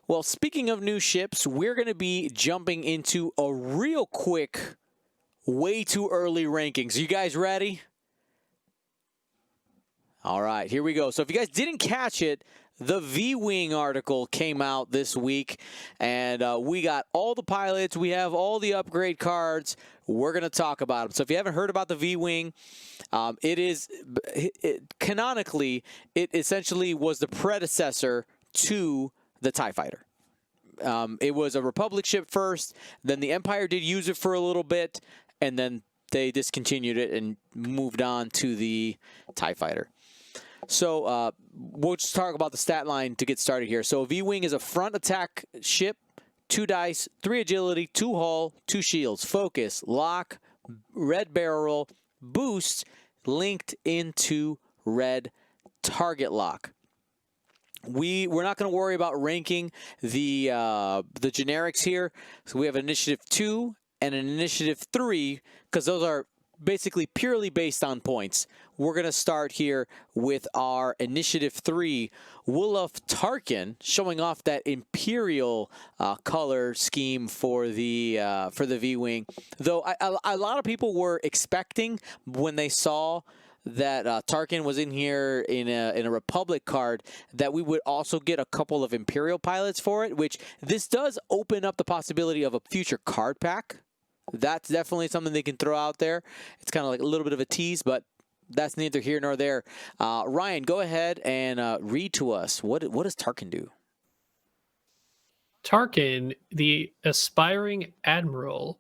Well, speaking of new ships, we're going to be jumping into a real quick, way too early rankings. You guys ready? All right, here we go. So if you guys didn't catch it, the V-Wing article came out this week, and we got all the pilots. We have all the upgrade cards. We're going to talk about them. So if you haven't heard about the V-Wing, canonically, it essentially was the predecessor to the TIE Fighter. It was a Republic ship first, then the Empire did use it for a little bit, and then they discontinued it and moved on to the TIE Fighter. So we'll just talk about the stat line to get started here. So V-Wing is a front attack ship, 2 dice, 3 agility, 2 hull, 2 shields, focus, lock, red barrel, boost, linked into red target lock. We're not going to worry about ranking the generics here. So we have Initiative 2 and an Initiative 3 because those are basically purely based on points. We're going to start here with our Initiative 3, Wulaf Tarkin, showing off that Imperial color scheme for the V-Wing. Though a lot of people were expecting when they saw that Tarkin was in here in a Republic card that we would also get a couple of Imperial pilots for it, which this does open up the possibility of a future card pack. That's definitely something they can throw out there. It's kind of like a little bit of a tease, but that's neither here nor there. Ryan, go ahead and read to us. What does Tarkin do? Tarkin, the aspiring admiral,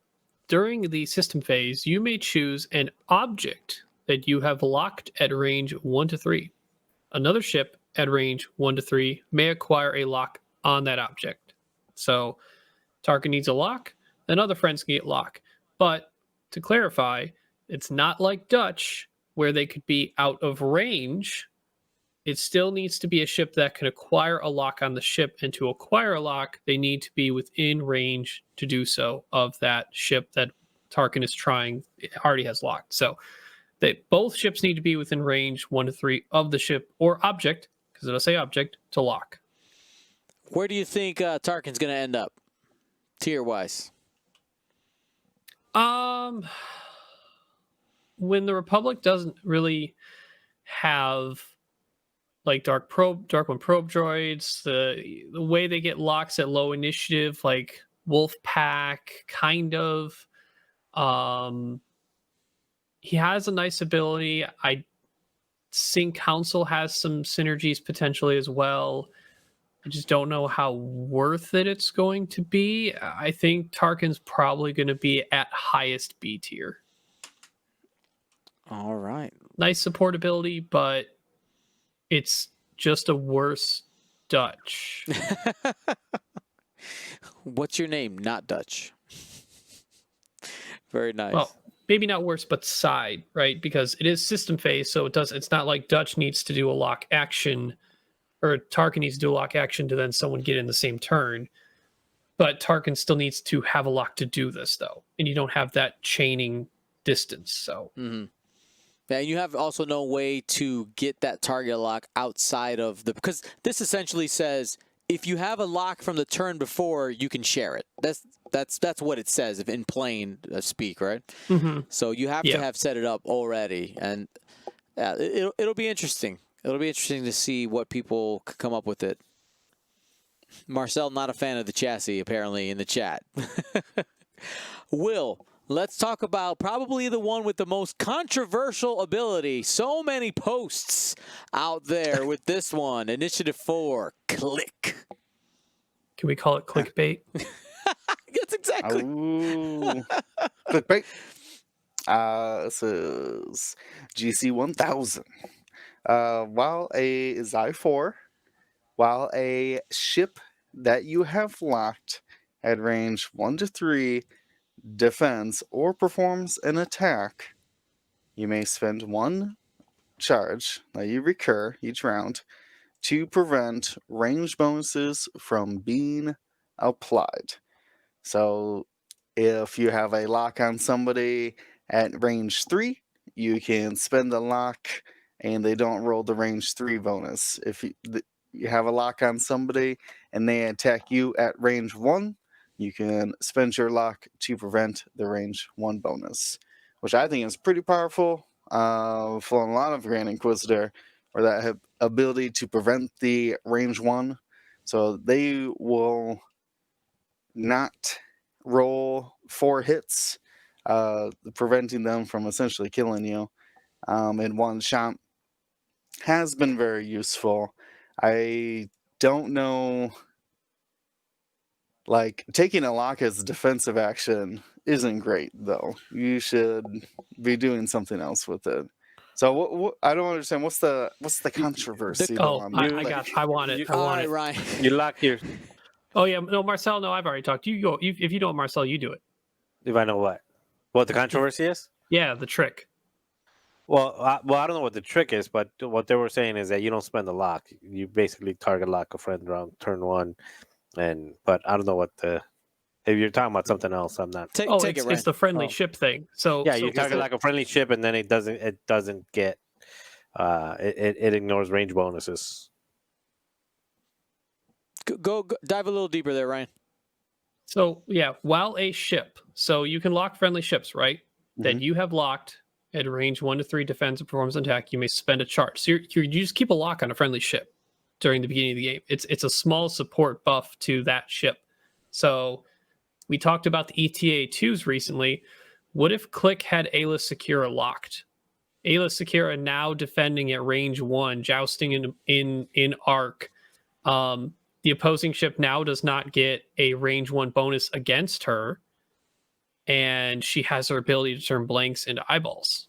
during the system phase, you may choose an object that you have locked at range 1 to 3. Another ship at range 1 to 3 may acquire a lock on that object. So Tarkin needs a lock, then other friends can get lock. But to clarify, it's not like Dutch, where they could be out of range. It still needs to be a ship that can acquire a lock on the ship, and to acquire a lock, they need to be within range to do so of that ship that Tarkin is already has locked. So both ships need to be within range 1 to 3 of the ship or object, because it'll say object, to lock. Where do you think Tarkin's going to end up, tier-wise? When the Republic doesn't really have like Dark One probe droids, the way they get locks at low initiative, like Wolf Pack, kind of. He has a nice ability. I think Council has some synergies potentially as well. I just don't know how worth it it's going to be. I think Tarkin's probably going to be at highest B tier. All right. Nice supportability, but it's just a worse Dutch. What's your name? Not Dutch. Very nice. Well, maybe not worse, but side, right? Because it is system phase, so it's not like Dutch needs to do a lock action, or Tarkin needs to do a lock action to then someone get in the same turn. But Tarkin still needs to have a lock to do this, though. And you don't have that chaining distance, so... Mm-hmm. Yeah, you have also no way to get that target lock outside of because this essentially says if you have a lock from the turn before, you can share it. That's what it says in plain speak, right? Mm-hmm. So you have to have set it up already, and it'll be interesting. It'll be interesting to see what people come up with it. Marcel, not a fan of the chassis, apparently, in the chat. Will, let's talk about probably the one with the most controversial ability. So many posts out there with this one. Initiative 4, Click. Can we call it clickbait? That's exactly. Clickbait. This is GC 1000. While a Xi4, while a ship that you have locked at range 1 to 3 defends or performs an attack, you may spend 1 charge that you recur each round to prevent range bonuses from being applied. So if you have a lock on somebody at range 3, you can spend the lock and they don't roll the range 3 bonus. If you have a lock on somebody and they attack you at range 1, you can spend your lock to prevent the range 1 bonus, which I think is pretty powerful for a lot of Grand Inquisitor, or that ability to prevent the range 1. So they will not roll 4 hits, preventing them from essentially killing you in one shot. Has been very useful. I don't know, like, taking a lock as a defensive action isn't great, though. You should be doing something else with it. So what I don't understand. What's the controversy? though, on that? I want it. I All want right, it. Ryan. You lock your. Oh yeah, no, Marcel. No, I've already talked. You go. If you don't, Marcel, you do it. If I know what the controversy is. Yeah, the trick. Well, I don't know what the trick is, but what they were saying is that you don't spend the lock. You basically target lock a friend around turn 1, but I don't know what the. If you're talking about something else, I'm not. Take it's, it, Ryan. it's the friendly Oh. ship thing. So Yeah, so you target like a friendly ship, and then it doesn't get. It ignores range bonuses. Go dive a little deeper there, Ryan. So yeah, while a ship, so you can lock friendly ships, right? That you have locked at range 1 to 3 defense and performance attack, you may spend a charge. So you just keep a lock on a friendly ship during the beginning of the game. It's a small support buff to that ship. So we talked about the ETA 2s recently. What if Click had Ayla Secura locked? Ayla Secura now defending at range 1, jousting in arc. The opposing ship now does not get a range 1 bonus against her, and she has her ability to turn blanks into eyeballs.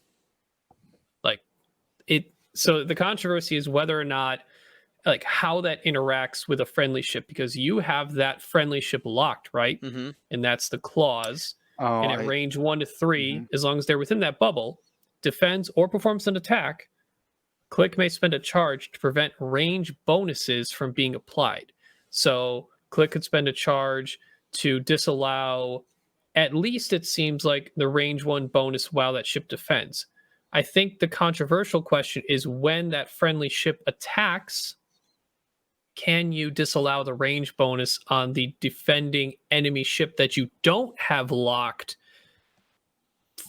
Like it. So the controversy is whether or not, like, how that interacts with a friendly ship, because you have that friendly ship locked, right? Mm-hmm. And that's the clause. Oh, And at range 1 to 3, Mhm. as long as they're within that bubble, defends or performs an attack, Click may spend a charge to prevent range bonuses from being applied. So Click could spend a charge to disallow, at least it seems like, the range 1 bonus while that ship defends. I think the controversial question is, when that friendly ship attacks, can you disallow the range bonus on the defending enemy ship that you don't have locked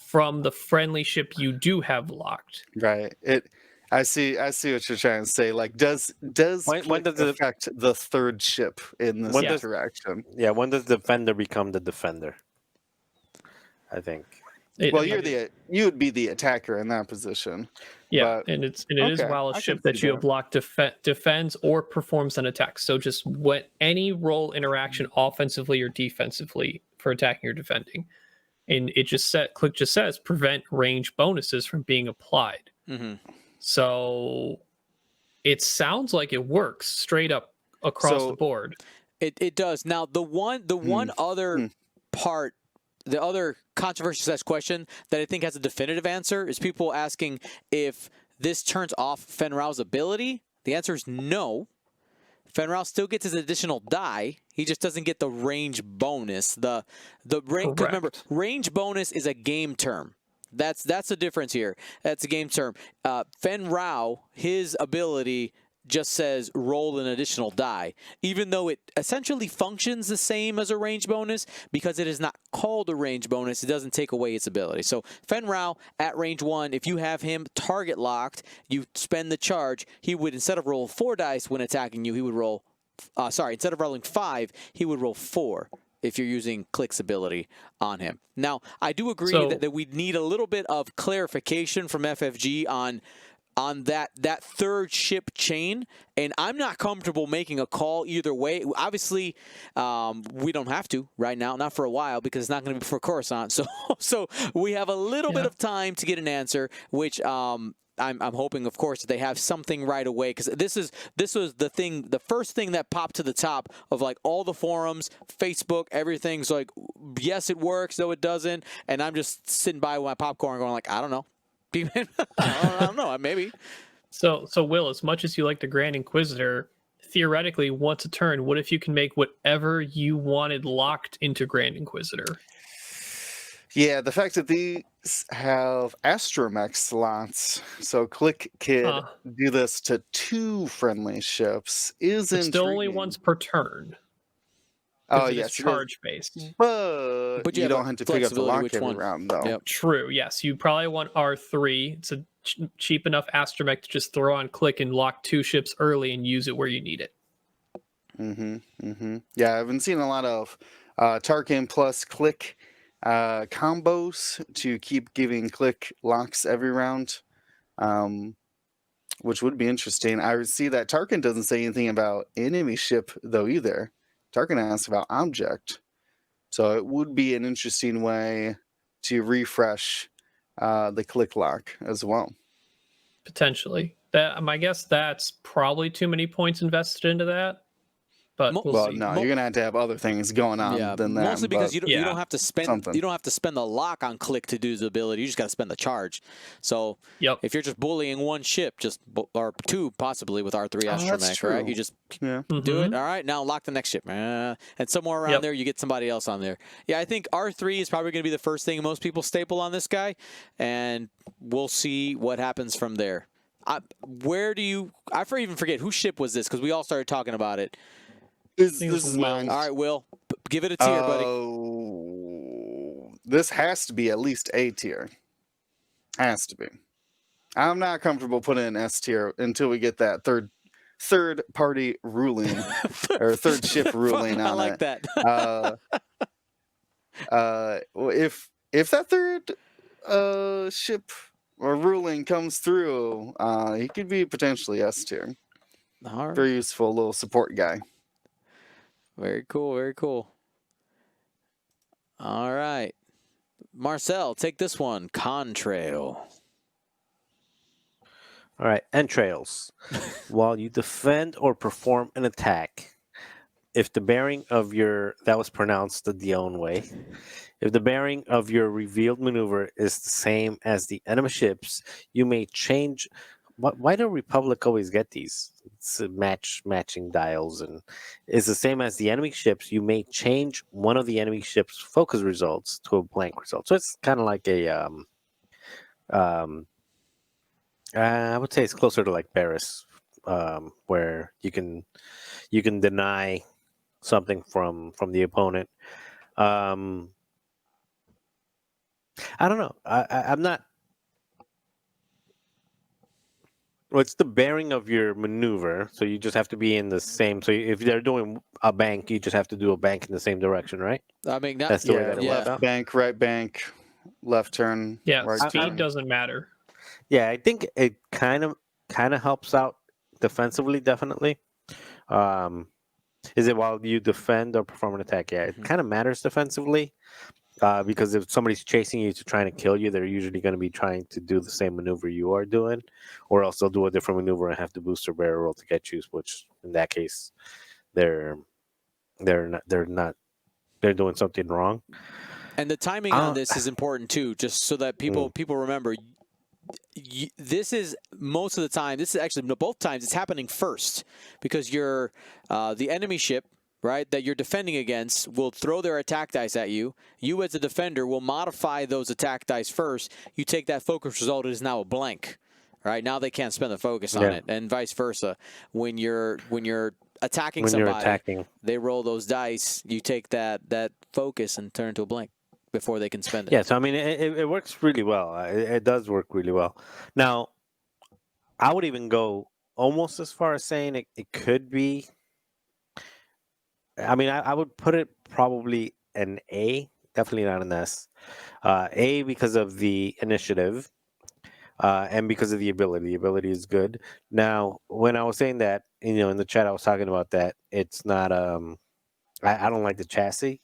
from the friendly ship you do have locked? Right. I see what you're trying to say. Like, does When Click does it- affect the third ship in this When does- interaction? Yeah, when does the defender become the defender? I think. Well, you would be the attacker in that position. Yeah, but- and it is okay, while I a can ship that see you that. have locked defends or performs an attack. So just any role interaction offensively or defensively for attacking or defending. And it just Click just says prevent range bonuses from being applied. Mm-hmm. So it sounds like it works straight up across So- the board. It does. Now the one other part, the other controversial question that I think has a definitive answer is people asking if this turns off Fen Rao's ability. The answer is no. Fen Rao still gets his additional die. He just doesn't get the range bonus. The range, because remember, range bonus is a game term. That's the difference here. That's a game term. Fen Rao, his ability just says roll an additional die, even though it essentially functions the same as a range bonus. Because it is not called a range bonus, it doesn't take away its ability. So Fen Rao at range 1, if you have him target locked, you spend the charge, he would, instead of roll 4 dice when attacking you, he would roll, instead of rolling 5, he would roll 4 if you're using Click's ability on him. Now, I do agree that we need a little bit of clarification from FFG on that third ship chain, and I'm not comfortable making a call either way. Obviously, we don't have to right now, not for a while, because it's not going to be before Coruscant. So we have a little bit of time to get an answer, which I'm hoping, of course, that they have something right away, because this was the first thing that popped to the top of like all the forums, Facebook, everything's like, yes, it works, no, it doesn't, and I'm just sitting by with my popcorn, going like, I don't know. I don't know, maybe. So Will, as much as you like the Grand Inquisitor, theoretically, once a turn, what if you can make whatever you wanted locked into Grand Inquisitor? Yeah, the fact that these have astromech slots, so Click could Huh. do this to 2 friendly ships is It's still only intriguing. once per turn. Oh, Because it is yes, it is. charge based. But But you you have a don't have to pick up the flexibility lock which every one. round, though. Yep. True. Yes, you probably want R3. It's a cheap enough astromech to just throw on Click and lock 2 ships early and use it where you need it. Yeah, I've been seeing a lot of Tarkin plus Click combos to keep giving Click locks every round, which would be interesting. I see that Tarkin doesn't say anything about enemy ship, though, either. Tarkin asks about object. So it would be an interesting way to refresh the Click lock as well. Potentially. That I guess that's probably too many points invested into that. But Mo- we'll Well, see. no, you're gonna have to have other things going on Yeah, than that. mostly because you Yeah. don't have to spend something. you don't have to spend the lock on Click to do the ability. You just got to spend the charge. So Yep. if you're just bullying one ship, or 2 possibly with R3 that's astromech, right? true. You just Yeah. do it. Mhm. All right, now lock the next ship, and somewhere around Yep. there you get somebody else on there. Yeah, I think R3 is probably going to be the first thing most people staple on this guy, and we'll see what happens from there. Where do you? I even forget whose ship was this because we all started talking about it. This think it's is Will. mine. All right, Will, give it a tier, buddy. This has to be at least A tier. Has to be. I'm not comfortable putting an S tier until we get that third party ruling or third ship ruling on I like it. that. If that third ship or ruling comes through, he could be potentially S tier. All right. Very useful little support guy. Very cool. Very cool. All right. Marcel, take this one. Contrail. All right, entrails. While you defend or perform an attack, if the bearing of your that was pronounced the Dion way, if the bearing of your revealed maneuver is the same as the enemy ships, you may change. Why do Republic always get these? It's matching dials, and it's the same as the enemy ships. You may change one of the enemy ships' focus results to a blank result. So it's kind of like a I would say it's closer to like Barris, where you can deny something from the opponent. I don't know. I'm not. Well, it's the bearing of your maneuver, so you just have to be in the same. So if they're doing a bank, you just have to do a bank in the same direction, right? I mean, That's the way that it yeah. works out. Bank, right bank, left turn, Yeah, right speed turn. doesn't matter. Yeah, I think it kind of helps out defensively, definitely. Is it while you defend or perform an attack? Yeah, it kind of matters defensively. Because if somebody's chasing you to trying to kill you, they're usually going to be trying to do the same maneuver you are doing, or else they'll do a different maneuver and have to boost their barrel roll to get you. Which in that case, they're doing something wrong. And the timing on this is important too, just so that people remember. This is most of the time. This is actually both times. It's happening first because you're the enemy ship. Right, that you're defending against will throw their attack dice at you. You, as a defender, will modify those attack dice first. You take that focus result; it is now a blank. Right now, they can't spend the focus on it, and vice versa. When you're attacking somebody, they roll those dice. You take that focus and turn to a blank before they can spend it. Yeah, so I mean, it works really well. It does work really well. Now, I would even go almost as far as saying it could be. I mean, I would put it probably an A, definitely not an S. A because of the initiative, and because of the ability. The ability is good. Now, when I was saying that, in the chat, I was talking about that. It's not. I don't like the chassis,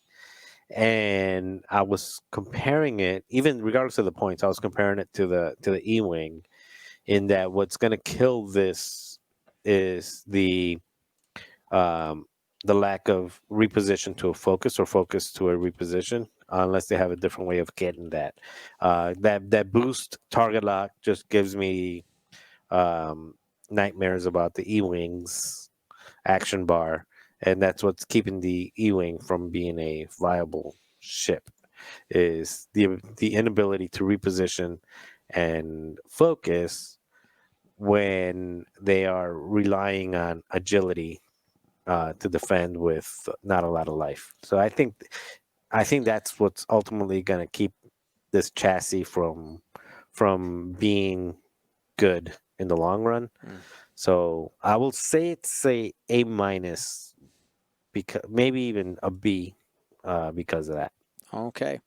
and I was comparing it, even regardless of the points. I was comparing it to the E-wing, in that what's going to kill this is the lack of reposition to a focus or focus to a reposition, unless they have a different way of getting that. That boost target lock just gives me nightmares about the E-wings action bar, and that's what's keeping the E-wing from being a viable ship. is the inability to reposition and focus when they are relying on agility to defend with not a lot of life. So I think that's what's ultimately going to keep this chassis from being good in the long run. So I will say it's a minus, because maybe even a B, because of that. Okay.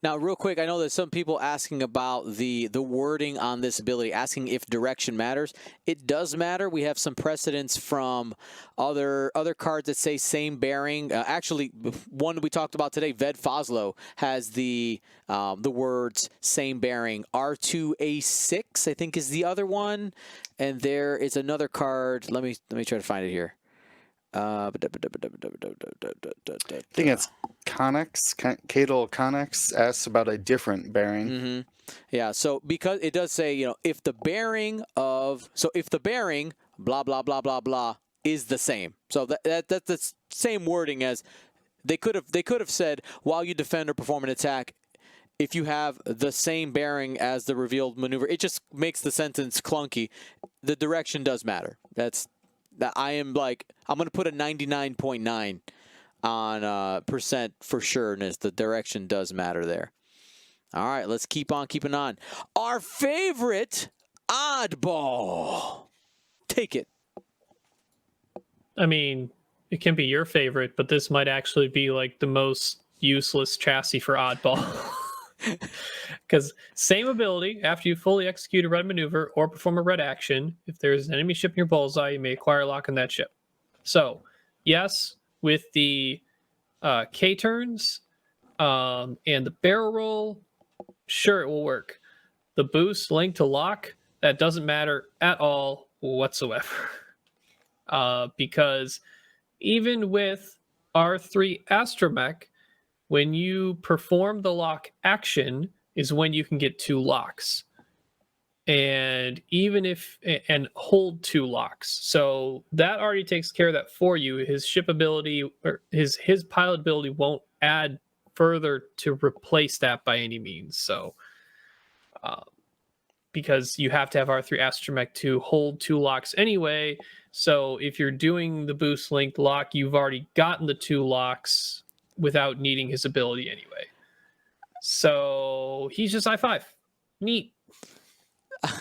Now, real quick, I know there's some people asking about the wording on this ability, asking if direction matters. It does matter. We have some precedents from other cards that say same bearing. Actually, one we talked about today, Ved Foslo, has the words same bearing. R2A6, I think, is the other one. And there is another card. Let me try to find it here. I think it's Connex. Cadel Connex asks about a different bearing. Mm-hmm. Yeah, so because it does say, if the bearing blah blah blah blah blah is the same. So that's the same wording as they could have said while you defend or perform an attack. If you have the same bearing as the revealed maneuver, it just makes the sentence clunky. The direction does matter. I'm going to put a 99.9 on percent for sureness. The direction does matter there. All right, let's keep on keeping on. Our favorite oddball. Take it. I mean, it can be your favorite, but this might actually be like the most useless chassis for oddball. Because same ability, after you fully execute a red maneuver or perform a red action, if there's an enemy ship in your bullseye, you may acquire a lock on that ship. So, yes, with the K turns and the barrel roll, sure, it will work. The boost linked to lock, that doesn't matter at all whatsoever. Because even with R3 Astromech, when you perform the lock action is when you can get 2 locks. And and hold 2 locks. So that already takes care of that for you. His ship ability or his pilot ability won't add further to replace that by any means. So because you have to have R3 Astromech to hold 2 locks anyway. So if you're doing the boost linked lock, you've already gotten the 2 locks without needing his ability anyway. So he's just I5. Neat.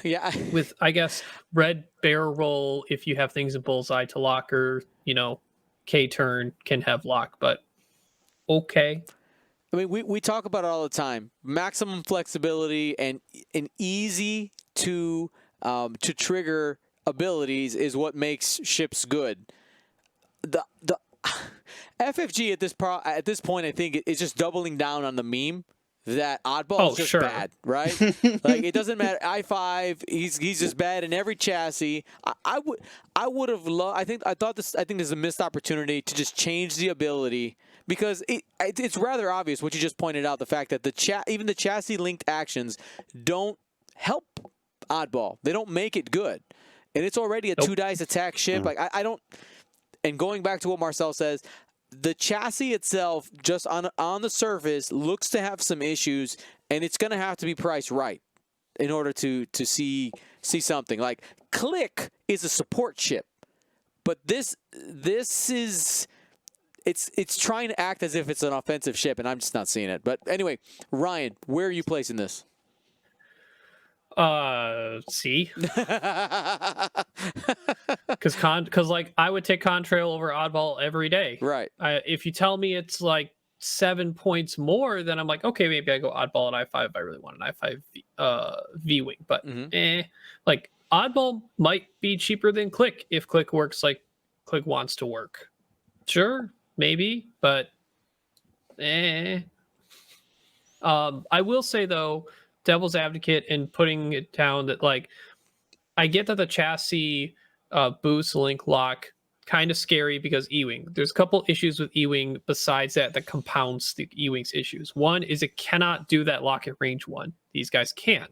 Yeah. With, I guess, red barrel roll if you have things in bullseye to lock, or, K turn can have lock, but okay. I mean, we talk about it all the time. Maximum flexibility and an easy to trigger abilities is what makes ships good. The FFG at this point, I think, is just doubling down on the meme that oddball is just bad, right? Like, it doesn't matter. I5, he's just bad in every chassis. I would have loved. I think there's a missed opportunity to just change the ability, because it's rather obvious what you just pointed out, the fact that even the chassis linked actions don't help oddball. They don't make it good, and it's already a 2 dice attack ship. Like, I don't. And going back to what Marcel says, the chassis itself, just on the surface, looks to have some issues, and it's going to have to be priced right in order to see something. Like, Click is a support ship, but this is it's trying to act as if it's an offensive ship, and I'm just not seeing it. But anyway, Ryan, where are you placing this? C. Because like, I would take Contrail over Oddball every day. Right. If you tell me it's like 7 points more, then I'm like, okay, maybe I go Oddball at I5 if I really want an I5 V-Wing. But like, Oddball might be cheaper than Click if Click works like Click wants to work. Sure, maybe, but I will say, though, devil's advocate in putting it down, that, like, I get that the chassis boost link lock kind of scary because E-Wing. There's a couple issues with E-Wing besides that compounds the E-Wing's issues. One is it cannot do that lock at range 1. These guys can.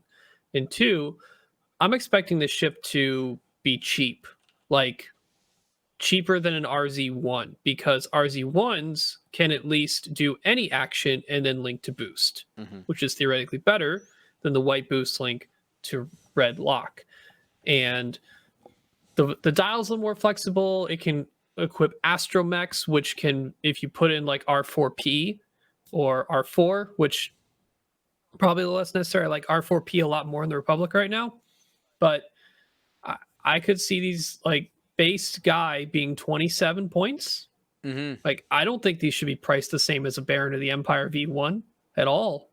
And 2, I'm expecting the ship to be cheap. Like, cheaper than an RZ1 because RZ1s can at least do any action and then link to boost, which is theoretically better than the white boost link to red lock. And the dial's a little more flexible. It can equip astromechs, which can, if you put in like R4P or R4, which probably less necessary. I like R4P a lot more in the Republic right now, but I could see these like base guy being 27 points. Like, I don't think these should be priced the same as a Baron of the Empire V1 at all.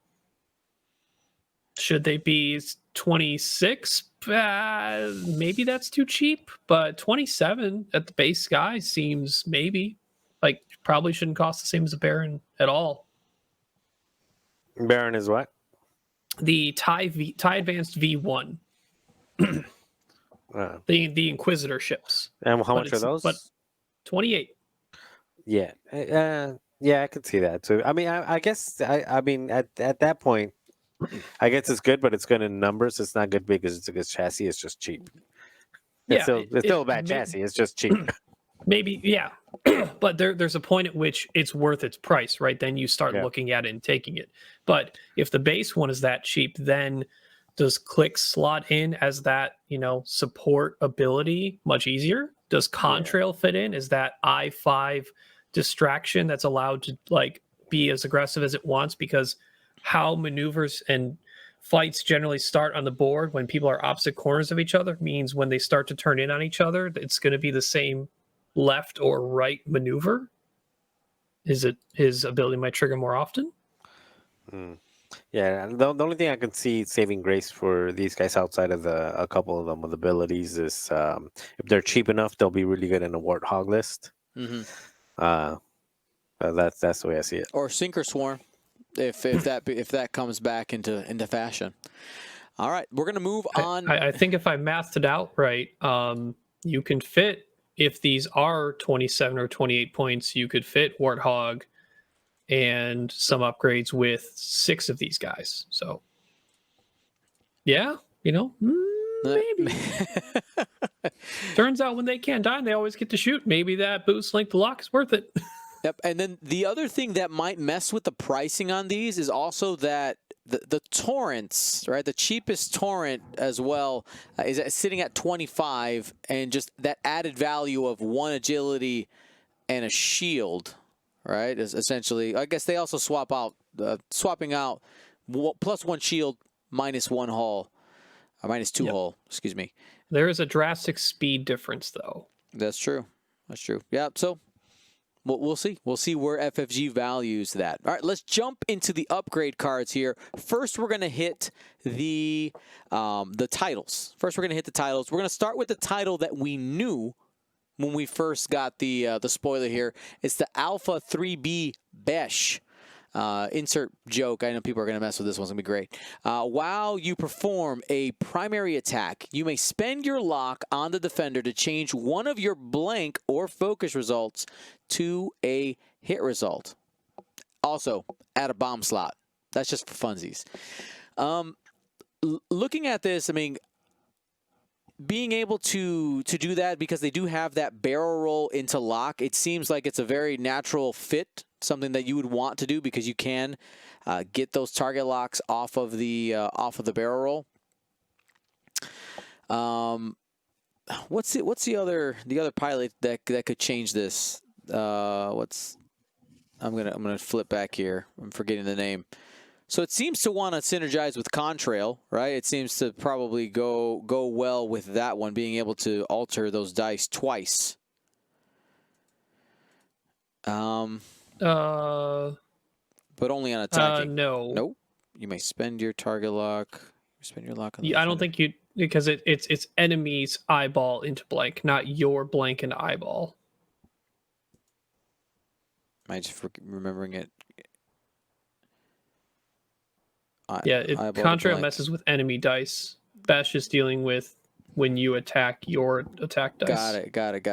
Should they be 26? Maybe that's too cheap, but 27 at the base guy seems maybe like probably shouldn't cost the same as a Baron at all. Baron is what? The TIE Advanced V1. The Inquisitor ships. And how much are those? But 28. Yeah. Yeah, I could see that too. I mean, I guess I mean at that point, I guess it's good, but it's good in numbers. It's not good because it's a good chassis. It's just cheap. It's still a bad chassis. It's just cheap. Maybe, yeah. But there's a point at which it's worth its price, right? Then you start looking at it and taking it. But if the base one is that cheap, then does Click slot in as that, support ability much easier? Does Contrail fit in? Is that I5 distraction that's allowed to like be as aggressive as it wants? Because how maneuvers and fights generally start on the board when people are opposite corners of each other means when they start to turn in on each other, it's going to be the same left or right maneuver. Is it his ability might trigger more often? Yeah, the only thing I can see saving grace for these guys outside of a couple of them with abilities is if they're cheap enough, they'll be really good in a Warthog list. That's the way I see it. Or Sink or Swarm, if that comes back into fashion. All right, we're gonna move on. I think if I mathed it out right, you can fit, if these are 27 or 28 points, you could fit Warthog and some upgrades with 6 of these guys. So, yeah, maybe. Turns out when they can't die, they always get to shoot. Maybe that boost link to lock is worth it. Yep. And then the other thing that might mess with the pricing on these is also that the torrents, right? The cheapest torrent as well is sitting at 25, and just that added value of 1 agility and a shield, right? Is essentially, I guess they also swapping out +1 shield, -1 hull, or -2 hull, excuse me. There is a drastic speed difference, though. That's true. That's true. Yeah. So we'll see. We'll see where FFG values that. All right, let's jump into the upgrade cards here. First, we're going to hit the titles. We're going to start with the title that we knew when we first got the spoiler here. It's the Alpha 3B Besh. Insert joke. I know people are going to mess with this one. It's going to be great. While you perform a primary attack, you may spend your lock on the defender to change one of your blank or focus results to a hit result. Also, add a bomb slot. That's just for funsies. Looking at this, I mean, being able to do that, because they do have that barrel roll into lock, it seems like it's a very natural fit, something that you would want to do because you can get those target locks off of the barrel roll. What's the other pilot that could change this? I'm gonna flip back here. I'm forgetting the name. So it seems to want to synergize with Contrail, right? It seems to probably go well with that one, being able to alter those dice twice. But only on attacking. No. Nope. You may spend your target lock. Spend your lock on the I don't think you, because it's enemy's eyeball into blank, not your blank and eyeball. Am I just remembering it? Contrail messes with enemy dice. Bash is dealing with when you attack your attack dice. Got it.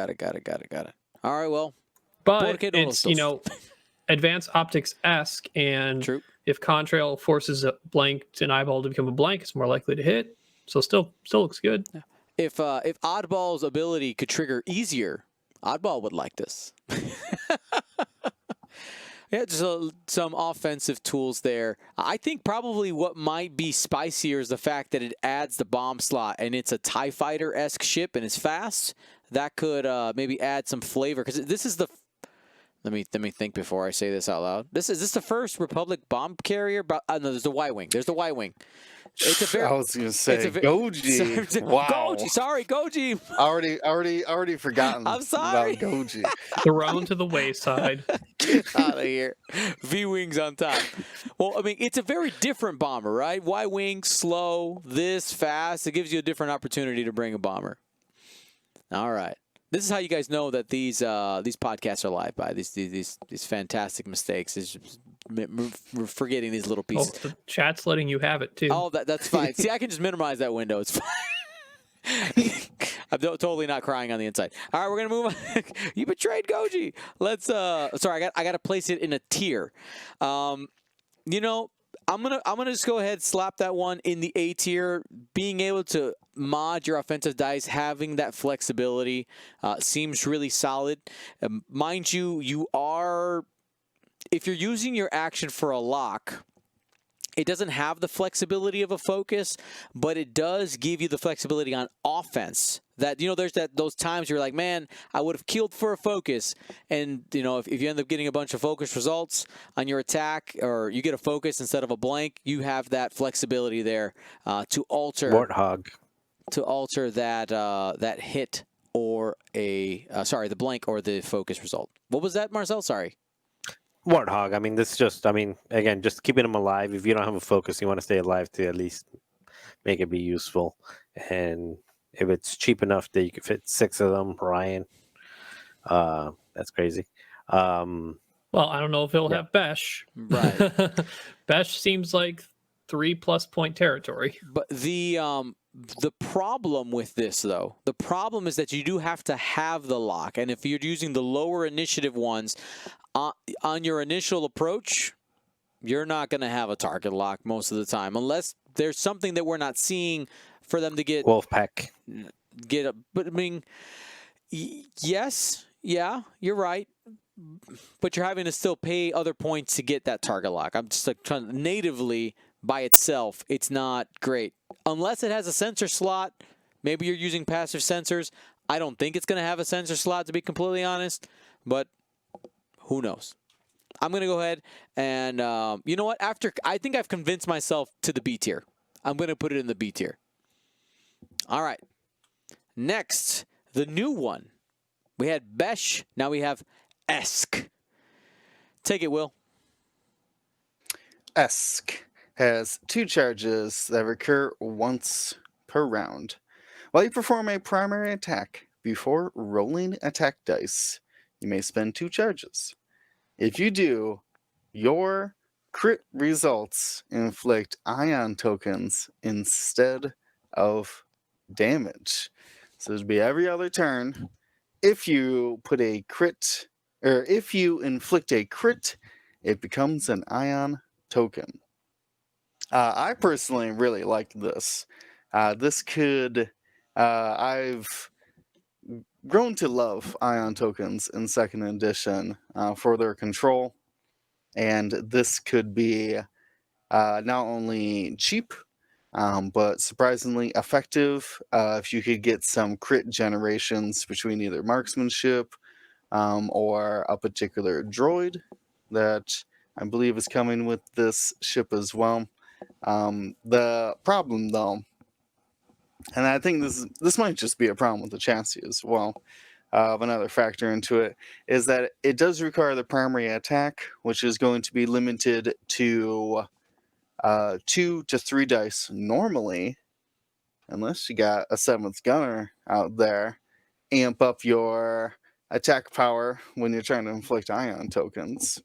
All right, well. But it's, advanced optics-esque, and True. If Contrail forces a blank to an eyeball to become a blank, it's more likely to hit. So still looks good. If Oddball's ability could trigger easier Oddball would like this. Yeah, just some offensive tools there. I think probably what might be spicier is the fact that it adds the bomb slot and it's a TIE Fighter-esque ship and it's fast. That could maybe add some flavor because this is the. Let me think before I say this out loud. Is this the first Republic bomb carrier? No, there's the Y-wing. There's the Y-wing. It's a very. I was gonna say Goji. Wow. Goji. Sorry, Goji. Already forgotten. I'm sorry. About Goji. Thrown to the wayside. Get out of here. V-wings on top. Well, I mean, it's a very different bomber, right? Y-wing, slow, this fast. It gives you a different opportunity to bring a bomber. All right. This is how you guys know that these podcasts are live by these fantastic mistakes. Is we're forgetting these little pieces. Oh, the chat's letting you have it too. Oh, that's fine. See, I can just minimize that window. It's fine. I'm totally not crying on the inside. All right, we're gonna move on. You betrayed Goji. Let's. Sorry, I got to place it in a tier. You know, I'm gonna just go ahead, slap that one in the A tier. Being able to mod your offensive dice, having that flexibility, seems really solid. Mind you, if you're using your action for a lock, it doesn't have the flexibility of a focus, but it does give you the flexibility on offense. That, you know, there's those times you're like, man, I would have killed for a focus. And, you know, if you end up getting a bunch of focus results on your attack, or you get a focus instead of a blank, you have that flexibility there to alter Warthog. To alter that hit or the blank or the focus result. What was that, Marcel? Sorry. Warthog. I mean, again, just keeping them alive. If you don't have a focus, you want to stay alive to at least make it be useful. And if it's cheap enough that you can fit 6 of them, Ryan, that's crazy. Well, I don't know if he'll have Besh. Right. Besh seems like 3+ point territory. But the problem with this, though, the problem is that you do have to have the lock. And if you're using the lower initiative ones, on your initial approach, you're not going to have a target lock most of the time, unless there's something that we're not seeing for them to get Wolfpack. But I mean, yes, yeah, you're right. But you're having to still pay other points to get that target lock. I'm just like natively by itself, it's not great unless it has a sensor slot. Maybe you're using passive sensors. I don't think it's going to have a sensor slot, to be completely honest, but who knows? I'm going to go ahead and, you know what? I think I've convinced myself to the B tier. I'm going to put it in the B tier. All right. Next, the new one. We had Besh. Now we have Esk. Take it, Will. Esk has 2 charges that recur once per round. While you perform a primary attack before rolling attack dice, you may spend 2 charges. If you do, your crit results inflict ion tokens instead of damage. So it'd be every other turn. If you put a crit, or if you inflict a crit, it becomes an ion token. I personally really like this. I've grown to love ion tokens in 2nd edition for their control, and this could be not only cheap, but surprisingly effective if you could get some crit generations between either marksmanship or a particular droid that I believe is coming with this ship as well. The problem, though, and I think this might just be a problem with the chassis as well, another factor into it, is that it does require the primary attack, which is going to be limited to 2 to 3 dice normally, unless you got a 7th gunner out there. Amp up your attack power when you're trying to inflict ion tokens.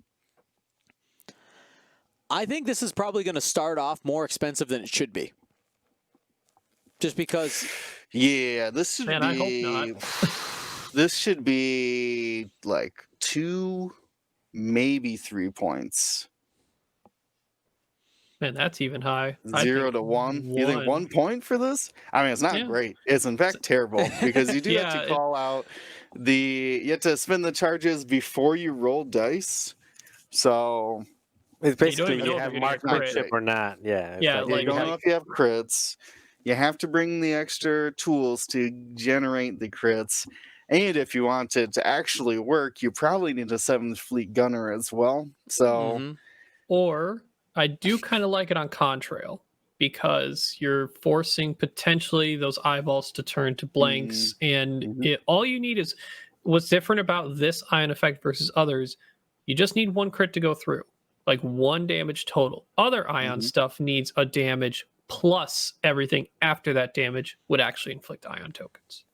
I think this is probably going to start off more expensive than it should be. Just because... Yeah, this should be... I hope not. This should be like 2, maybe 3 points. Man, that's even high. 0 to 1. You think 1 point for this? I mean, it's not great. It's in fact terrible because you do have to call out you have to spend the charges before you roll dice. So It's Yeah, you don't basically even you know if have you're gonna get marksmanship crit. or not. Yeah. It's Yeah, you like- don't like- know if you have crits. You have to bring the extra tools to generate the crits. And if you want it to actually work, you probably need a 7th Fleet gunner as well. So Mhm. Or I do kind of like it on Contrail because you're forcing potentially those eyeballs to turn to blanks, and Mhm. all you need is what's different about this ion effect versus others. You just need one crit to go through, like 1 damage total. Other ion Mhm. stuff needs a damage plus everything after that damage would actually inflict ion tokens.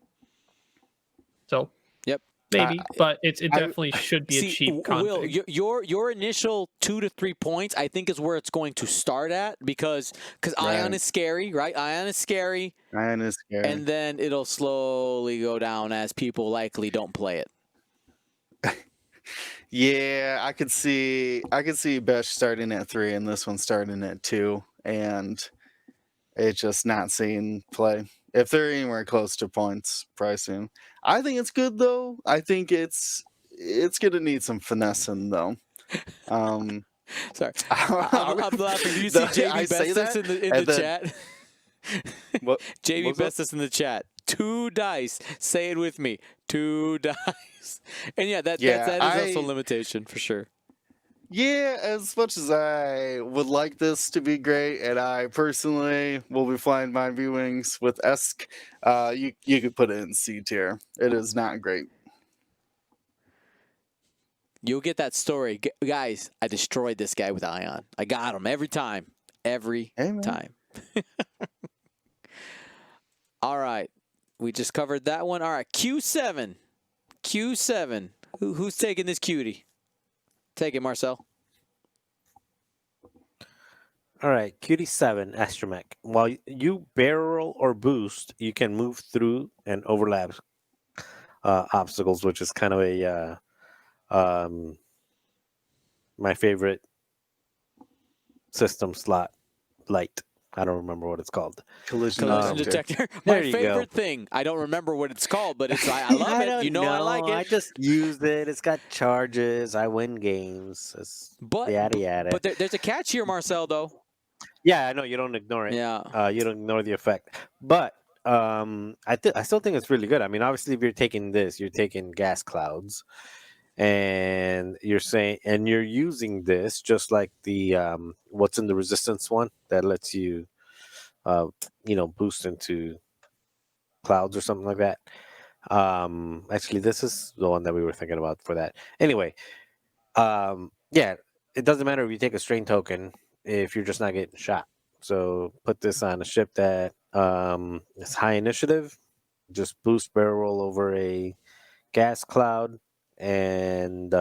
So Yep. maybe, but it I- definitely should be a See, cheap Will, config. your initial 2 to 3 points, I think, is where it's going to start at because Ion Right. is scary, right? Ion is scary, Iron is scary. and then it'll slowly go down as people likely don't play it. Yeah, I could see Besh starting at 3 and this one starting at 2, and it's just not seeing play. If they're anywhere close to points pricing. I think it's good though. I think it's gonna need some finessing though. Sorry, I'm I'm laughing. Do you see I JB say Bestis that, in the and then- chat? What JB what's up? Bestis in the chat. 2 dice. Say it with me. 2 dice. And yeah, that is also a limitation for sure. Yeah, as much as I would like this to be great, and I personally will be flying my V wings with Esk, you could put it in C tier. It is not great. You'll get that story. Guys, I destroyed this guy with Ion. I got him every time. Every Hey, man. time. All right. We just covered that one. All right. Q7. Q7. Who's taking this cutie? Take it, Marcel. All right, Cutie 7 Astromech. While you barrel or boost, you can move through and overlap obstacles, which is kind of a my favorite system slot light. I don't remember what it's called. Collision Collision detector. detector. My There you go. favorite thing. I don't remember what it's called, but it's I love it. don't You know I like it. I just used it. It's got charges. I win games. It's But yada yada. but there's a catch here, Marcel. Though. Yeah, I know you don't ignore it. Yeah. You don't ignore the effect. But I still think it's really good. I mean, obviously, if you're taking this, you're taking gas clouds, and you're using this just like the what's in the resistance one that lets you, boost into clouds or something like that. Actually, this is the one that we were thinking about for that. Anyway, yeah, it doesn't matter if you take a strain token if you're just not getting shot. So put this on a ship that is high initiative, just boost barrel roll over a gas cloud, and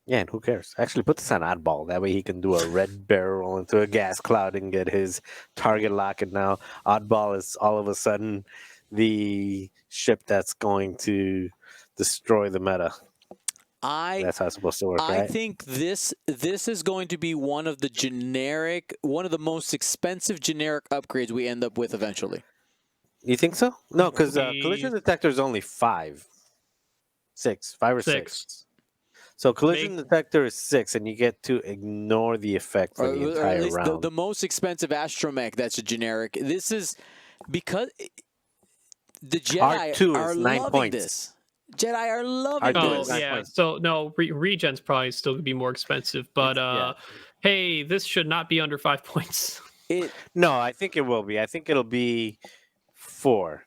yeah, and who cares? Actually, put this on Oddball. That way he can do a red barrel roll into a gas cloud and get his target lock. And now Oddball is all of a sudden the ship that's going to destroy the meta. That's how it's supposed to work, I right? think this is going to be one of the most expensive generic upgrades we end up with eventually. You think so? No, because The- collision detector is only 5 or 6. So collision detector is 6, and you get to ignore the effect for the Or entire at least round. the most expensive astromech that's a generic. This is because the Jedi R2 are is 9 loving points. this. Jedi are loving R2 Oh is this. 9 yeah, points. so no, regen's probably still gonna be more expensive, but Yeah. hey, this should not be under 5 points. No, I think it will be. I think it'll be 4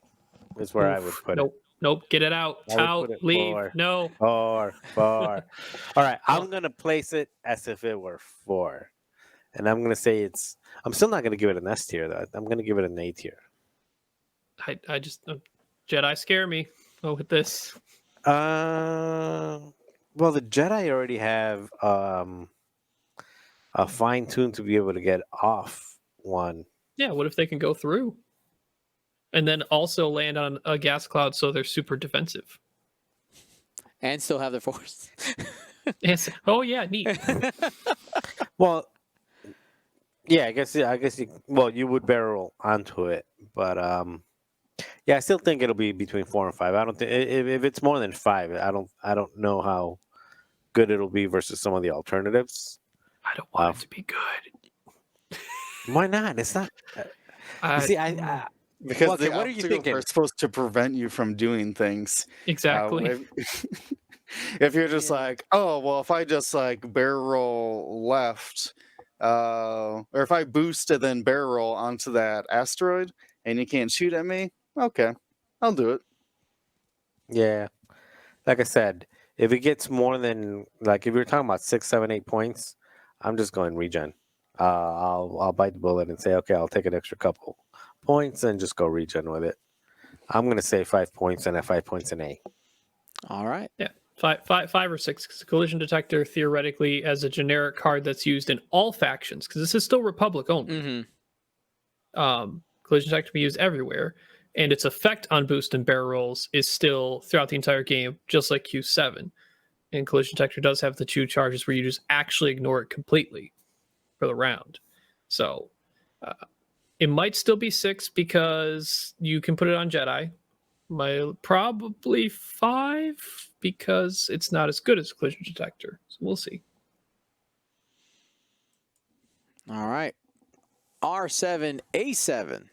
is where I would Oof, put nope, get it out, I would put it leave, 4. no. it. 4. All right, Well- I'm going to place it as if it were 4. And I'm going to say I'm still not going to give it an S tier, though. I'm going to give it an A tier. I just Jedi scare me. Oh, with this, Well, the Jedi already have a fine tune to be able to get off one. yeah. What if they can go through, and then also land on a gas cloud, so they're super defensive? And still have their force. Yes. Oh yeah, neat. Well, yeah, I guess you would barrel onto it, but Yeah, I still think it'll be between 4 and 5. I don't think if it's more than 5, I don't know how good it'll be versus some of the alternatives. I don't want it to be good. Why not? It's not. You see, I Because okay, the what are you obstacles thinking? are supposed to prevent you from doing things. Exactly. If you're just Yeah. like, oh well, if I just like barrel roll left, or if I boost and then barrel roll onto that asteroid and you can't shoot at me, okay, I'll do it. Yeah, like I said, if it gets more than like if you're talking about 6, 7, 8 points, I'm just going regen. I'll bite the bullet and say, okay, I'll take an extra couple points and just go regen with it. I'm gonna say 5 points and at 5 points an A. All right. Yeah, five or six. Because collision detector theoretically, as a generic card that's used in all factions, because this is still Republic only. Mm-hmm. Collision detector can be used everywhere, and its effect on boost and barrel rolls is still throughout the entire game, just like Q7. And collision detector does have the 2 charges where you just actually ignore it completely for the round. So it might still be 6 because you can put it on Jedi. Probably 5 because it's not as good as collision detector. So we'll see. All right. R7, A7.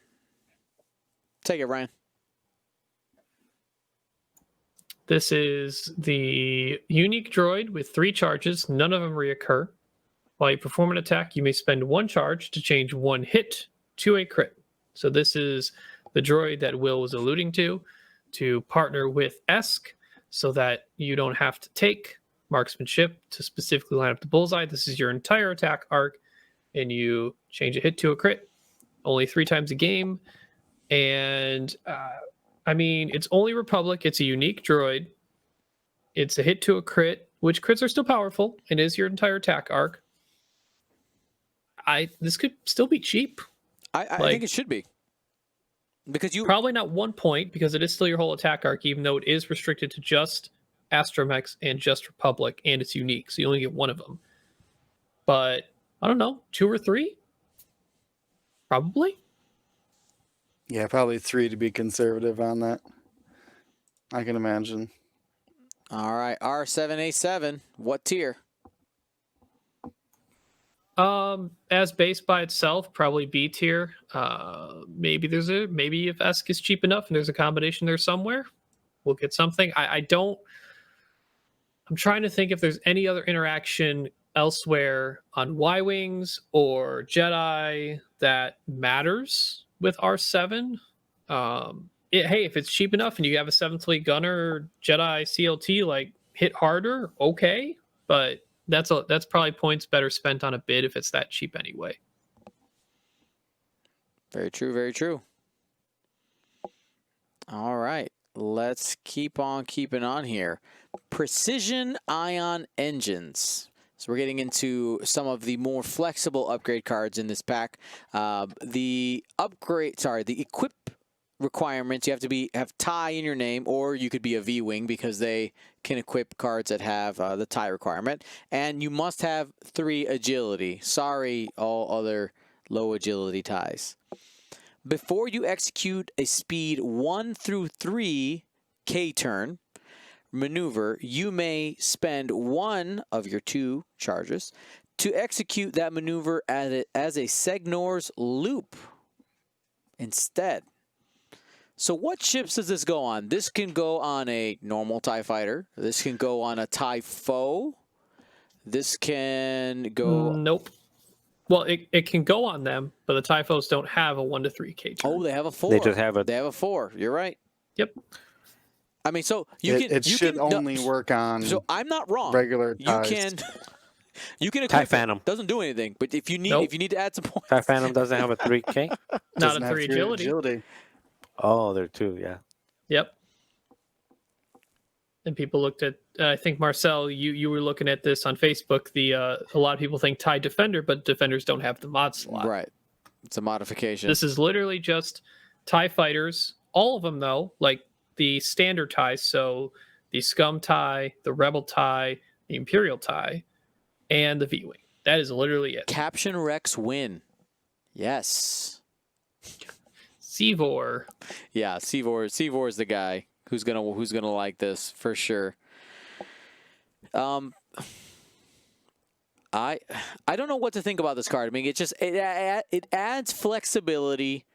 Take it, Ryan. This is the unique droid with 3 charges. None of them reoccur. While you perform an attack, you may spend 1 charge to change 1 hit to a crit. So this is the droid that Will was alluding to partner with Esk so that you don't have to take marksmanship to specifically line up the bullseye. This is your entire attack arc, and you change a hit to a crit only 3 times a game. And I mean, it's only Republic. It's a unique droid. It's a hit to a crit, which crits are still powerful, and is your entire attack arc. This could still be cheap. I think it should be. Because you Probably not 1 point, because it is still your whole attack arc, even though it is restricted to just Astromechs and just Republic, and it's unique, so you only get 1 of them. But I don't know, 2 or 3? Probably. Yeah, probably 3 to be conservative on that. I can imagine. All right, R7A7. What tier? As base by itself, probably B tier. Maybe if Esk is cheap enough and there's a combination there somewhere, we'll get something. I'm trying to think if there's any other interaction elsewhere on Y-Wings or Jedi that matters with R7. Hey, if it's cheap enough and you have a 7th Fleet Gunner Jedi CLT, like, hit harder, okay, but that's probably points better spent on a bid if it's that cheap anyway. Very true, very true. All right, let's keep on keeping on here. Precision ion engines. So we're getting into some of the more flexible upgrade cards in this pack. The equip requirements, you have to have TIE in your name, or you could be a V-Wing because they can equip cards that have the TIE requirement. And you must have 3 agility. Sorry, all other low agility TIEs. Before you execute a speed 1 through 3 K-turn maneuver, you may spend 1 of your 2 charges to execute that maneuver as a Segnor's loop instead. So what ships does this go on? This can go on a normal TIE fighter. This can go on a TIE foe. This can go... Nope. Well, it can go on them, but the TIE foes don't have a 1 to 3 K turn. Oh, they have a 4. They just have They have a 4. You're right. Yep. I mean, so It should only work on. So I'm not wrong. Regular You TIEs. can. You can TIE equip Phantom. it. Doesn't do anything. But if you need, Nope. if you need to add some points, TIE Phantom doesn't have a 3K. Not Doesn't a have 3 3 agility. Oh, there are 2. Yeah. Yep. And people looked at, I think Marcel, you were looking at this on Facebook. A lot of people think TIE Defender, but Defenders don't have the mod slot. right? It's a modification. This is literally just TIE fighters. All of them, though, like the standard TIEs. So the Scum TIE, the Rebel TIE, the Imperial TIE, and the V-Wing. That is literally it. Caption Rex win. Yes. Seavor. Yeah, Seavor is the guy who's gonna like this for sure. I don't know what to think about this card. I mean, it adds flexibility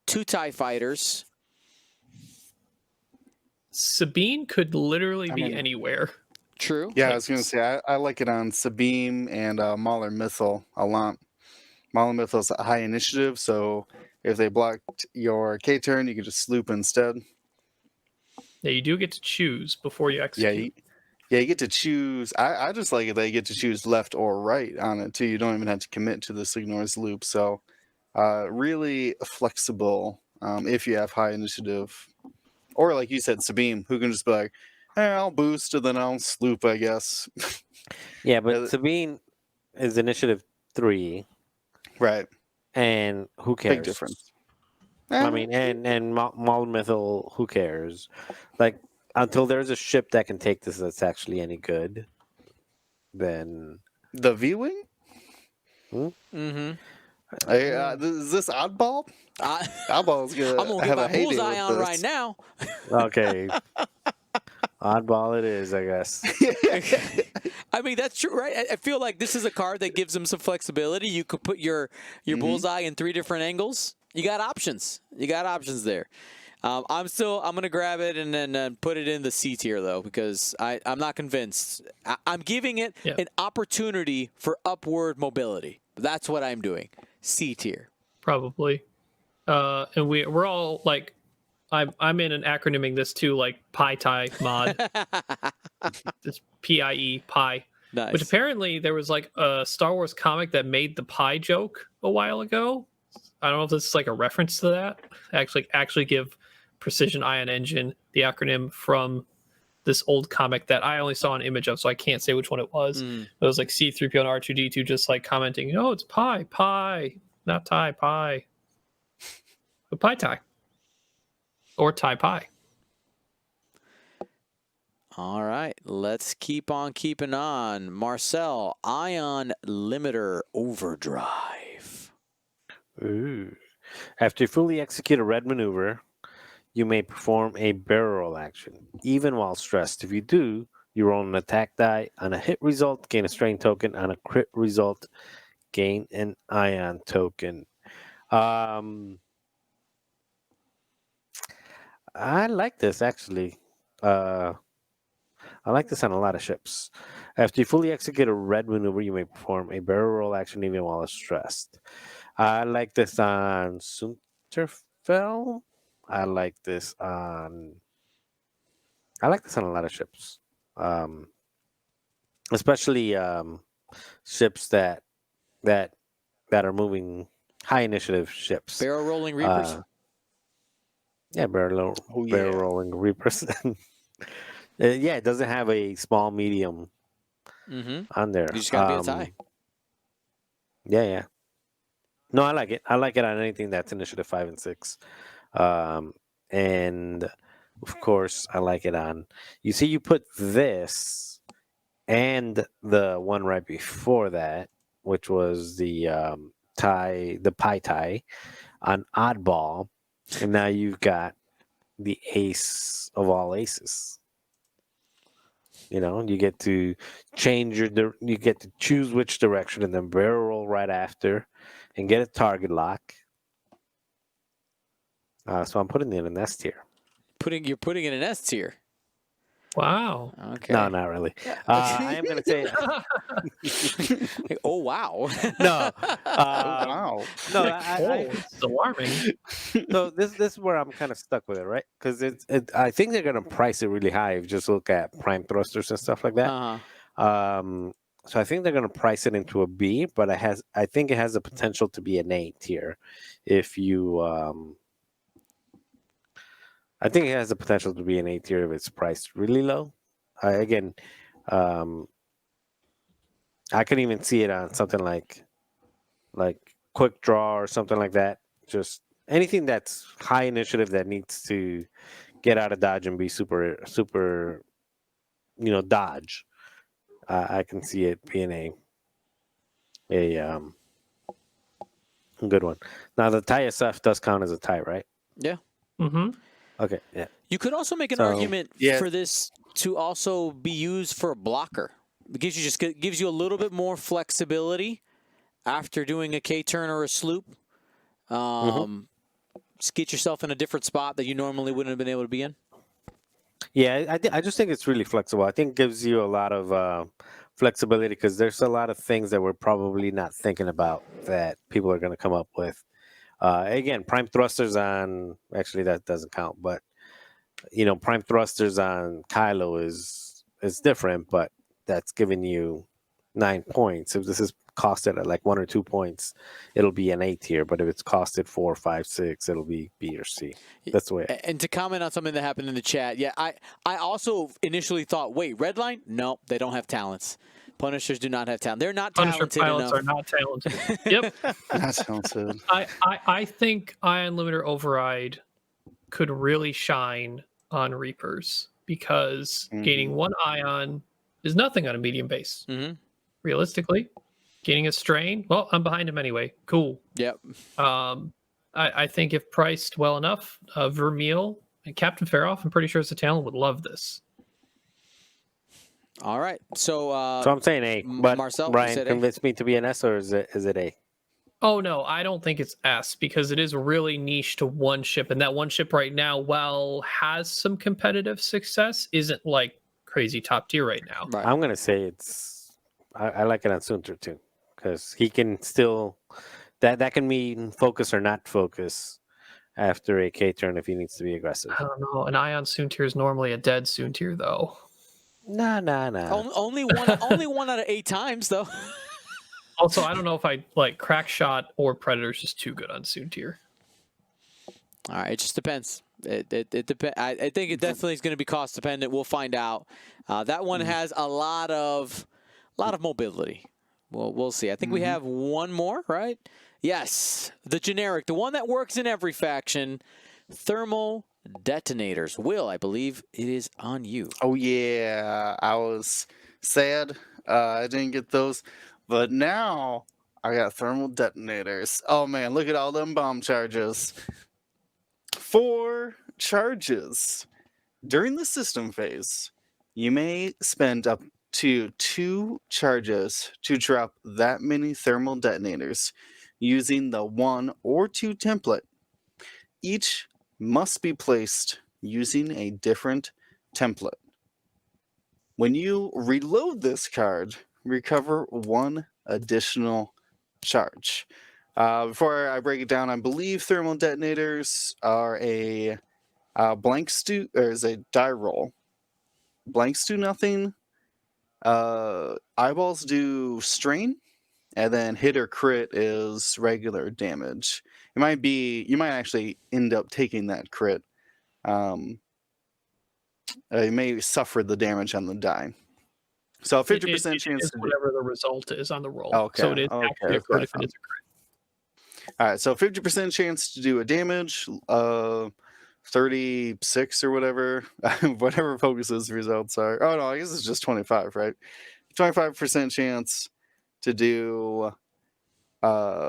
to TIE fighters. Sabine could literally I be mean- anywhere. True. Yeah, I was going to say, I like it on Sabine and Mauler Missile a lot. Mauler Missile's a high initiative, so if they blocked your K turn, you could just sloop instead. Yeah, you do get to choose before you Yeah, execute. you get to choose. I just like it that you get to choose left or right on it, too. You don't even have to commit to this ignores loop. So really flexible if you have high initiative. Or like you said, Sabine, who can just be like, hey, I'll boost and then I'll sloop, I guess. Yeah, but Sabine is initiative 3, Right. and who cares? Big difference. I mean, and Maul Mythal, who cares? Like, until there's a ship that can take this that's actually any good, then The V-Wing? Mm-hmm. Is this Oddball? Oddball's I'm gonna gonna have get my a heyday bullseye with on this. right now. okay, oddball it is, I guess. I mean, that's true, right? I feel like this is a card that gives them some flexibility. You could put your bullseye in 3 different angles. You got options. You got options there. I'm gonna grab it and then put it in the C tier though, because I'm not convinced. I'm giving it an opportunity for upward mobility. That's what I'm doing. C tier. Probably. And we're all like, I'm in an acronyming this too, like Pi Tie mod. It's PIE Pi. Nice. Which apparently there was like a Star Wars comic that made the pie joke a while ago. I don't know if this is like a reference to that. Actually give Precision Ion Engine the acronym from this old comic that I only saw an image of, so I can't say which one it was. It was like C-3PO and R2-D2 just like commenting, "Oh, it's pie, not tie, pie." But pie tie. Or tie pie. All right, let's keep on keeping on. Marcel, Ion Limiter Overdrive. Ooh. After you fully execute a red maneuver, you may perform a barrel roll action, even while stressed. If you do, you roll an attack die. On a hit result, gain a strain token. On a crit result, gain an ion token. I like this, actually. I like this on a lot of ships. After you fully execute a red maneuver, you may perform a barrel roll action even while stressed. I like this on Sunterfell. I like this on a lot of ships. Especially ships that are moving high initiative ships. Barrel rolling Reapers. Yeah, barrel rolling Reapers. Yeah, it doesn't have a small, medium on there. You just gotta be a tie. Yeah. No, I like it. I like it on anything that's initiative 5 and 6. And of course, I like it on. You see, you put this and the one right before that, which was the pie tie on Oddball, and now you've got the ace of all aces. You know, you get to change you get to choose which direction and then barrel roll right after and get a target lock. So I'm putting it in S tier. You're putting it in S tier. Wow. Okay. No, not really. I am going to say. Oh wow. No. Wow. No. It's alarming. So this is where I'm kind of stuck with it, right? Because I think they're going to price it really high if you just look at prime thrusters and stuff like that. So I think they're going to price it into a B, but I think it has the potential to be an A tier if you. I think it has the potential to be an A tier if it's priced really low. I can even see it on something like Quick Draw or something like that. Just anything that's high initiative that needs to get out of dodge and be super, dodge. I can see it being Good one. Now the tie SF does count as a tie, right? Yeah. Mm-hmm. Okay, yeah. You could also make an So- argument Yeah. for this to also be used for a blocker. It gives you a little bit more flexibility after doing a K turn or a sloop. Just get yourself in a different spot that you normally wouldn't have been able to be in. Yeah, I just think it's really flexible. I think it gives you a lot of flexibility because there's a lot of things that we're probably not thinking about that people are going to come up with. Again, prime thrusters on actually that doesn't count, but prime thrusters on Kylo is different, but that's giving you 9 points. If this is costed at like 1 or 2 points, it'll be an A tier. But if it's costed 4, 5, 6, it'll be B or C. That's the way. And to comment on something that happened in the chat, yeah, I also initially thought, wait, Redline? No, they don't have talents. Punishers do not have talent. They're not Punisher talented pilots enough. are not talented. Yep. That sounds good. I think Ion Limiter Override could really shine on Reapers because gaining 1 ion is nothing on a medium base. Mhm. Realistically, gaining a strain, well, I'm behind him anyway. Cool. Yep. I think if priced well enough, Vermeil and Captain Faroff, I'm pretty sure as a talent would love this. All right. So I'm saying A. But Marcel, you Brian said A? convinced me to be an S, or is it A? Oh no, I don't think it's S because it is really niche to one ship, and that one ship right now, while has some competitive success, isn't like crazy top tier right now. Right. I'm gonna say I like it on Sunter too, because he can still that can mean focus or not focus after a K turn if he needs to be aggressive. I don't know. An Ion Soontir is normally a dead Soontir though. Nah. Only one out of 8 times though. Also, I don't know if I like Crackshot or Predator's just too good on Soontir. All right, it just depends. It depends. I think it definitely is going to be cost dependent. We'll find out. That one has a lot of mobility. We'll see. I think we have one more, right? Yes, the generic, the one that works in every faction, thermal detonators. Will, I believe it is on you. Oh yeah, I was sad I didn't get those, but now I got thermal detonators. Oh man, look at all them bomb charges. 4 charges. During the system phase, you may spend up to 2 charges to drop that many thermal detonators using the 1 or 2 template. Each must be placed using a different template. When you reload this card, recover 1 additional charge. Before I break it down, I believe thermal detonators are a blanks do, or is a die roll. Blanks do nothing. Eyeballs do strain, and then hit or crit is regular damage. You might actually end up taking that crit. You may suffer the damage on the die. So a 50% chance is to do. whatever the result is on the roll. Okay, So it is okay, actually a that's crit what I if it is a crit. All right, so 50% chance to do a damage, 36 or whatever, whatever Focus's results are. Oh no, I guess it's just 25, right? 25% chance to do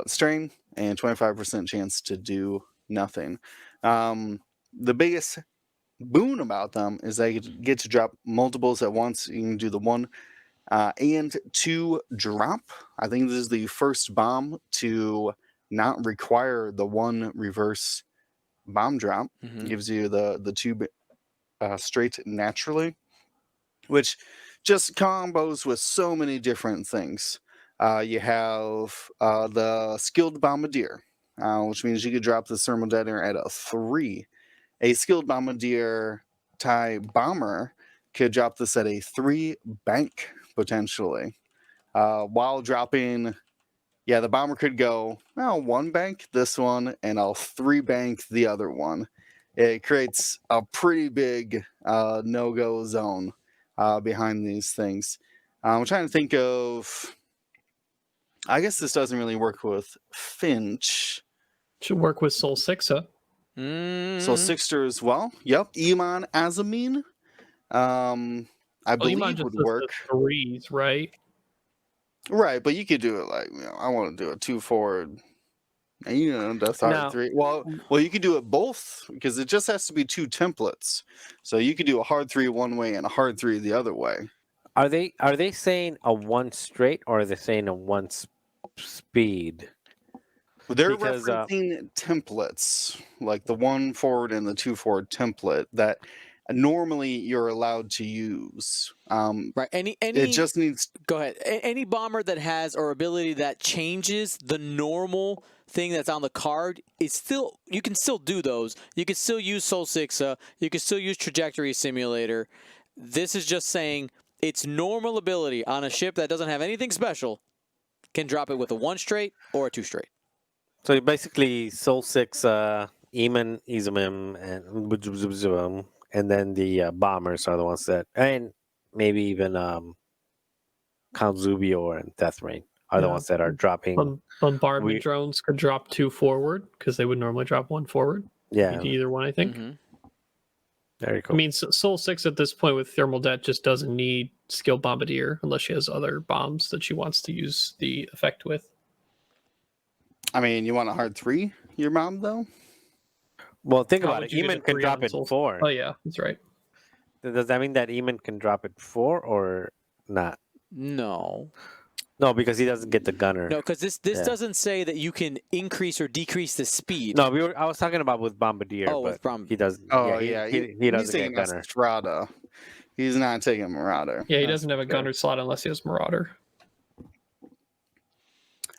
strain and 25% chance to do nothing. The biggest boon about them is that you get to drop multiples at once. You can do the 1 and 2 drop. I think this is the first bomb to not require the 1 reverse bomb drop. Mhm. Gives you the 2 straight naturally, which just combos with so many different things. You have the skilled bombardier, which means you could drop the thermal detonator at a 3. A skilled bombardier TIE bomber could drop this at a 3 bank potentially, while dropping. Yeah, the bomber could go 1 bank this one and I'll 3 bank the other one. It creates a pretty big no-go zone behind these things. I'm trying to think of. I guess this doesn't really work with Finch. Should work with Soul Sixa. So Sixter as well. Yep. Iman Azamine. I believe would work. 3s, right? Right, but you could do it like, I want to do a 2 forward You know, that's hard Now- 3. Well, you could do it both because it just has to be 2 templates. So you could do a hard 3 one way and a hard 3 the other way. Are they saying a 1 straight or are they saying a 1 speed? They're Because, referencing templates, like the 1 forward and the 2 forward template that normally you're allowed to use. Right. It just needs. Go ahead. Any bomber that has or ability that changes the normal thing that's on the card is still, you can still do those. You can still use Sol Sixa. You can still use Trajectory Simulator. This is just saying its normal ability on a ship that doesn't have anything special can drop it with a 1 straight or a 2 straight. so basically Sol 6, Eamon, Izumim, and then the bombers are the ones that, and maybe even Count Zubio and Death Rain are the Yeah. ones that are dropping. Bombardment We- drones could drop 2 forward because they would normally drop 1 forward. Yeah, Either one, I think. Mm-hmm. very cool. I mean, Soul 6 at this point with Thermal Det just doesn't need Skill Bombardier unless she has other bombs that she wants to use the effect with. I mean, you want a hard 3, your mom, though? Well, think How about would it. you get Eamon a can 3 drop on it Soul- 4. Oh, yeah, that's right. Does that mean that Eamon can drop it 4 or not? No. No, because he doesn't get the gunner. No, because this Yeah. doesn't say that you can increase or decrease the speed. No, I was talking about with Bombardier. Oh, but with Bomb- he doesn't. Oh, he yeah. he He's doesn't get taking gunner. Estrada. He's not taking Marauder. Yeah, he That's doesn't have a fair. gunner slot unless he has Marauder.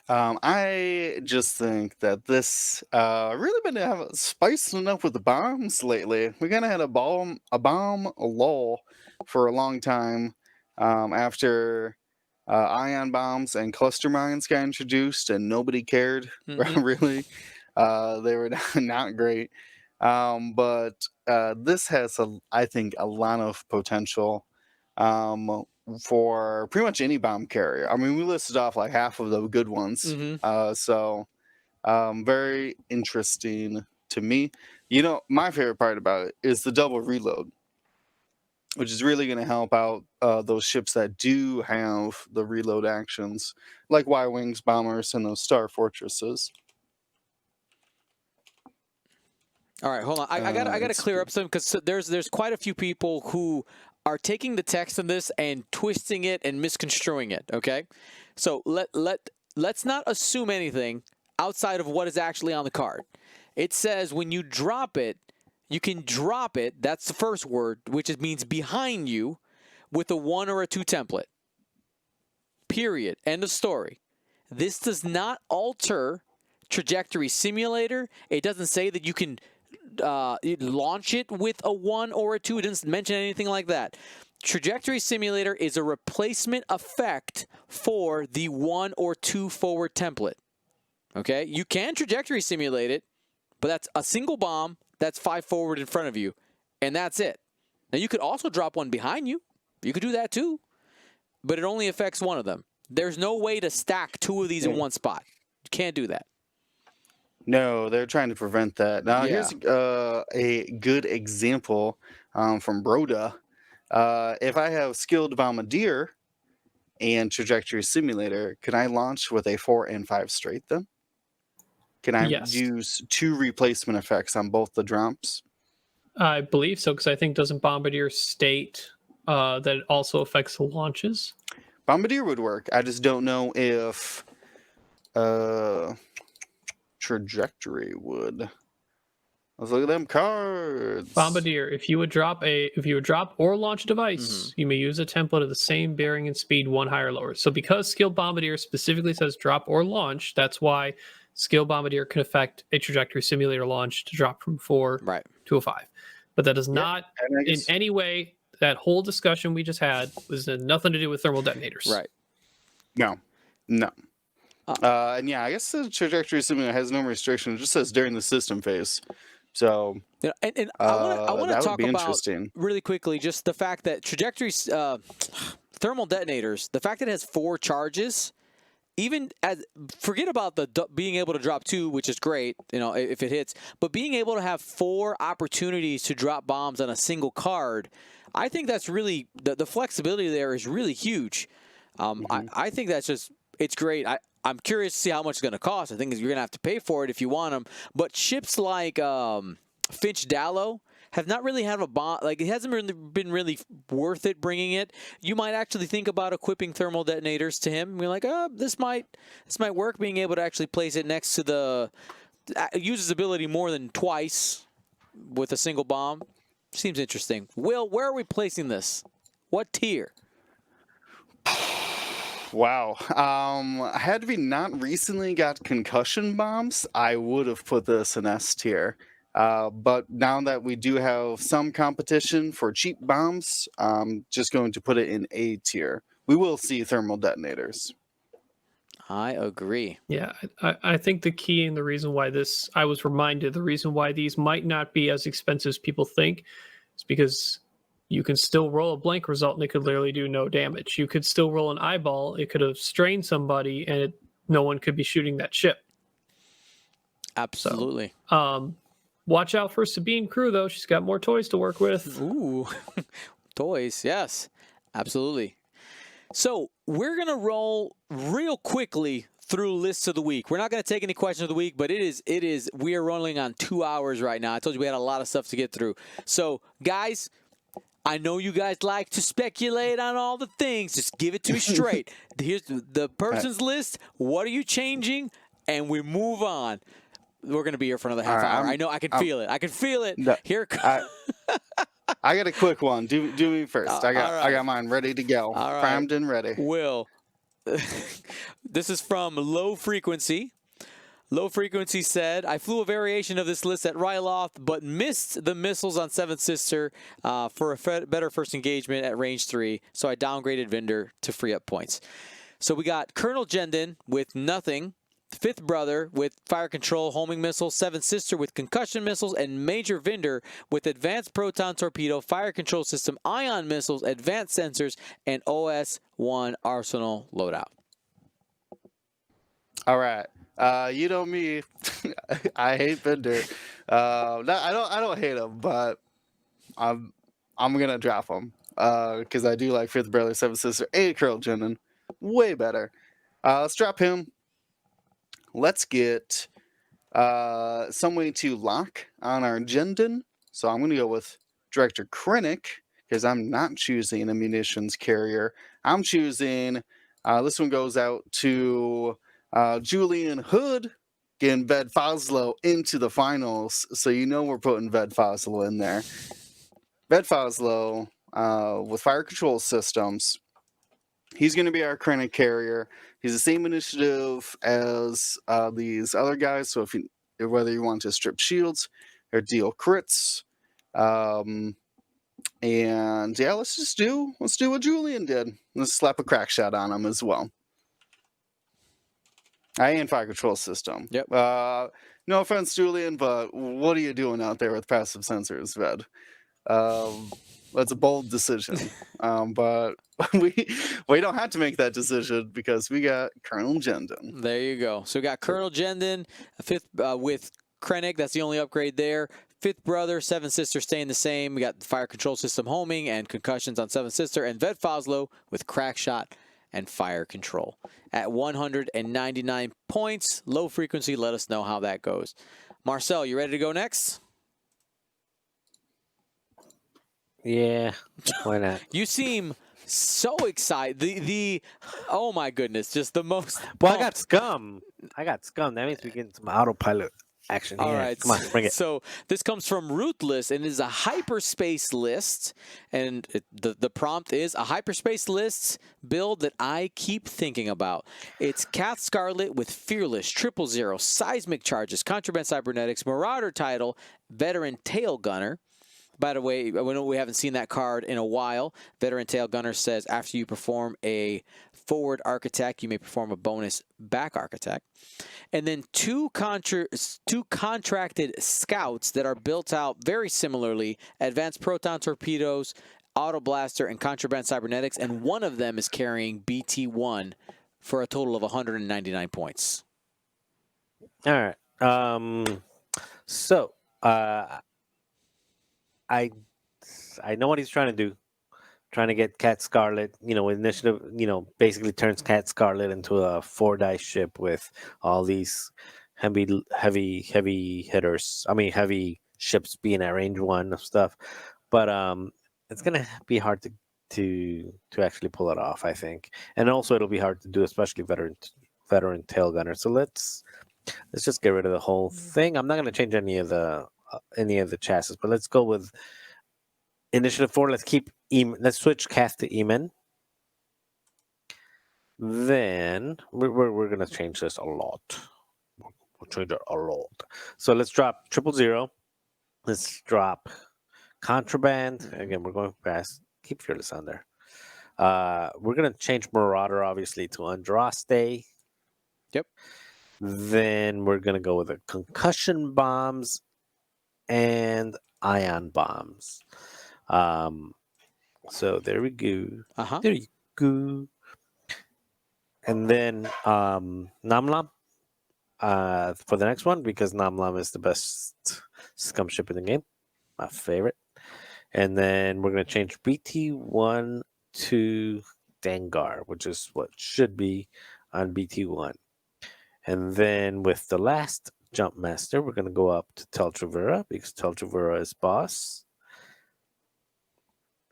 I just think that this really been spicing up with the bombs lately. We kind of had a bomb lull for a long time after ion bombs and cluster mines got introduced, and nobody cared really. They were not great, but this has, I think, a lot of potential. For pretty much any bomb carrier. I mean, we listed off like half of the good ones. So very interesting to me. You know, my favorite part about it is the double reload, which is really going to help out those ships that do have the reload actions, like Y-Wings, bombers, and those Star Fortresses. All right, hold on. I gotta clear up some because there's quite a few people who are taking the text of this and twisting it and misconstruing it. Okay, so let's not assume anything outside of what is actually on the card. It says when you drop it, you can drop it. That's the first word, which means behind you, with a 1 or a 2 template. Period. End of story. This does not alter Trajectory Simulator. It doesn't say that you can launch it with a 1 or a 2. It doesn't mention anything like that. Trajectory Simulator is a replacement effect for the 1 or 2 forward template. Okay? You can Trajectory Simulate it, but that's a single bomb that's 5 forward in front of you, and that's it. Now, you could also drop 1 behind you. You could do that too, but it only affects 1 of them. There's no way to stack 2 of these in one spot. You can't do that. No, they're trying to prevent that. Now, here's a good example from Broda. If I have Skilled Bombardier and Trajectory Simulator, can I launch with a 4 and 5 straight then? Can I use 2 replacement effects on both the drops? I believe so, because I think doesn't Bombardier state that it also affects the launches? Bombardier would work. I just don't know if Trajectory would. Let's look at them cards. Bombardier, if you would drop or launch a device, you may use a template of the same bearing and speed, 1 higher or lower. So because Skill Bombardier specifically says drop or launch, that's why Skill Bombardier can affect a Trajectory Simulator launch to drop from 4 to a 5. But that does not in any way, that whole discussion we just had was nothing to do with thermal detonators. Right. No. And yeah, I guess the Trajectory Simulator has no restriction. It just says during the system phase. So, and I want to talk about really quickly just the fact that Trajectory's thermal detonators, the fact that it has 4 charges, even forget about the being able to drop 2, which is great, you know, if it hits, but being able to have 4 opportunities to drop bombs on a single card, I think that's really the flexibility there is really huge. I think that's just it's great. I'm curious to see how much it's going to cost. I think you're going to have to pay for it if you want them. But ships like Finch Dallow have not really had a bomb. Like, it hasn't been really worth it bringing it. You might actually think about equipping thermal detonators to him. You're like, oh, this might work. Being able to actually place it next to the uses ability more than twice with a single bomb seems interesting. Will, where are we placing this? What tier? Wow. Had we not recently got concussion bombs, I would have put this in S tier. But now that we do have some competition for cheap bombs, I'm just going to put it in A tier. We will see thermal detonators. I agree. Yeah, I think the key and the reason why I was reminded, the reason why these might not be as expensive as people think is because you can still roll a blank result and it could literally do no damage. You could still roll an eyeball, it could have strained somebody, and no one could be shooting that ship. Absolutely. So, watch out for Sabine Crew, though. She's got more toys to work with. Ooh, toys. Yes, absolutely. So we're going to roll real quickly through lists of the week. We're not going to take any questions of the week, but we are rolling on 2 hours right now. I told you we had a lot of stuff to get through. So, guys, I know you guys like to speculate on all the things. Just give it to me straight. Here's the person's list. What are you changing? And we move on. We're going to be here for another half hour. I know. I can feel it. I can feel it. No, Here. I got a quick one. Do me first. I right. got mine ready to go. All right. Primed and ready. Will. This is from Low Frequency. Low Frequency said, I flew a variation of this list at Ryloth, but missed the missiles on Seventh Sister for a better first engagement at range 3, so I downgraded Vendor to free up points. So we got Colonel Jendon with nothing, Fifth Brother with fire control, homing missiles, Seventh Sister with concussion missiles, and Major Vendor with advanced proton torpedo, fire control system, ion missiles, advanced sensors, and OS-1 arsenal loadout. All right. You know me, I hate Vendor. I don't hate him, but I'm gonna drop him because I do like Fifth Brother, Seventh Sister, and Colonel Jendon way better. Let's drop him. Let's get some way to lock on our Jendon. So I'm gonna go with Director Krennic because I'm not choosing a munitions carrier. I'm choosing. This one goes out to Julian Hood getting Ved Foslo into the finals, so you know we're putting Ved Foslo in there. Ved Foslo with fire control systems. He's going to be our Krennic carrier. He's the same initiative as these other guys, so whether you want to strip shields or deal crits. And yeah, let's do what Julian did. Let's slap a crack shot on him as well. I ain't fire control system. Yep. No offense, Julian, but what are you doing out there with passive sensors, Ved? That's a bold decision. But we don't have to make that decision because we got Colonel Jendon. There you go. So we got Colonel Jendon, fifth with Krennic. That's the only upgrade there. Fifth Brother, Seventh Sister staying the same. We got the fire control system homing and concussions on Seventh Sister, and Ved Foslo with crack shot and fire control at 199 points. Low Frequency. Let us know how that goes. Marcel, you ready to go next? Yeah, why not? You seem so excited. Oh my goodness, just the most. Well, I got Scum. That means we get some autopilot action here. All right, Come on, bring it. So this comes from Ruthless, and it is a hyperspace list. And the prompt is a hyperspace list build that I keep thinking about. It's Kath Scarlet with Fearless, 000, Seismic Charges, Contraband Cybernetics, Marauder Title, Veteran Tail Gunner. By the way, I know we haven't seen that card in a while. Veteran Tail Gunner says after you perform a forward arc attack, you may perform a bonus back arc attack. And then two contracted scouts that are built out very similarly: advanced proton torpedoes, auto blaster, and contraband cybernetics. And one of them is carrying BT-1 for a total of 199 points. All right. So I know what he's trying to do. trying to get Cat Scarlet, initiative, basically turns Cat Scarlet into a 4-die ship with all these heavy hitters. I mean, heavy ships being at range 1 of stuff. But it's gonna be hard to actually pull it off, I think. And also it'll be hard to do, especially veteran tail gunner. So let's just get rid of the whole thing. I'm not gonna change any of the chassis, but let's go with Initiative 4. Let's switch cast to Eamon. Then we're gonna change this a lot. We'll change it a lot. So let's drop 000. Let's drop Contraband. Again, we're going fast. Keep Fearless on there. We're gonna change Marauder obviously to Andraste. Yep. Then we're gonna go with the concussion bombs and ion bombs. So there we go. There you go. And then Namlam for the next one, because Namlam is the best scum ship in the game. My favorite. And then we're going to change BT1 to Dengar, which is what should be on BT1. And then with the last Jump Master, we're going to go up to Teltravura, because Teltravura is boss.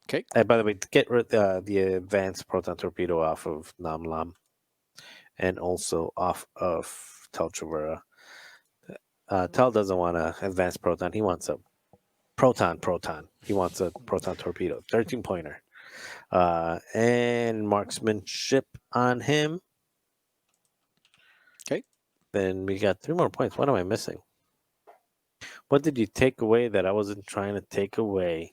Okay. And by the way, get rid of the advanced proton torpedo off of Namlam and also off of Teltravura. Tel doesn't want an advanced proton. He wants a proton. He wants a proton torpedo, 13-pointer. And marksmanship on him. Okay. Then we got 3 more points. What am I missing? What did you take away that I wasn't trying to take away?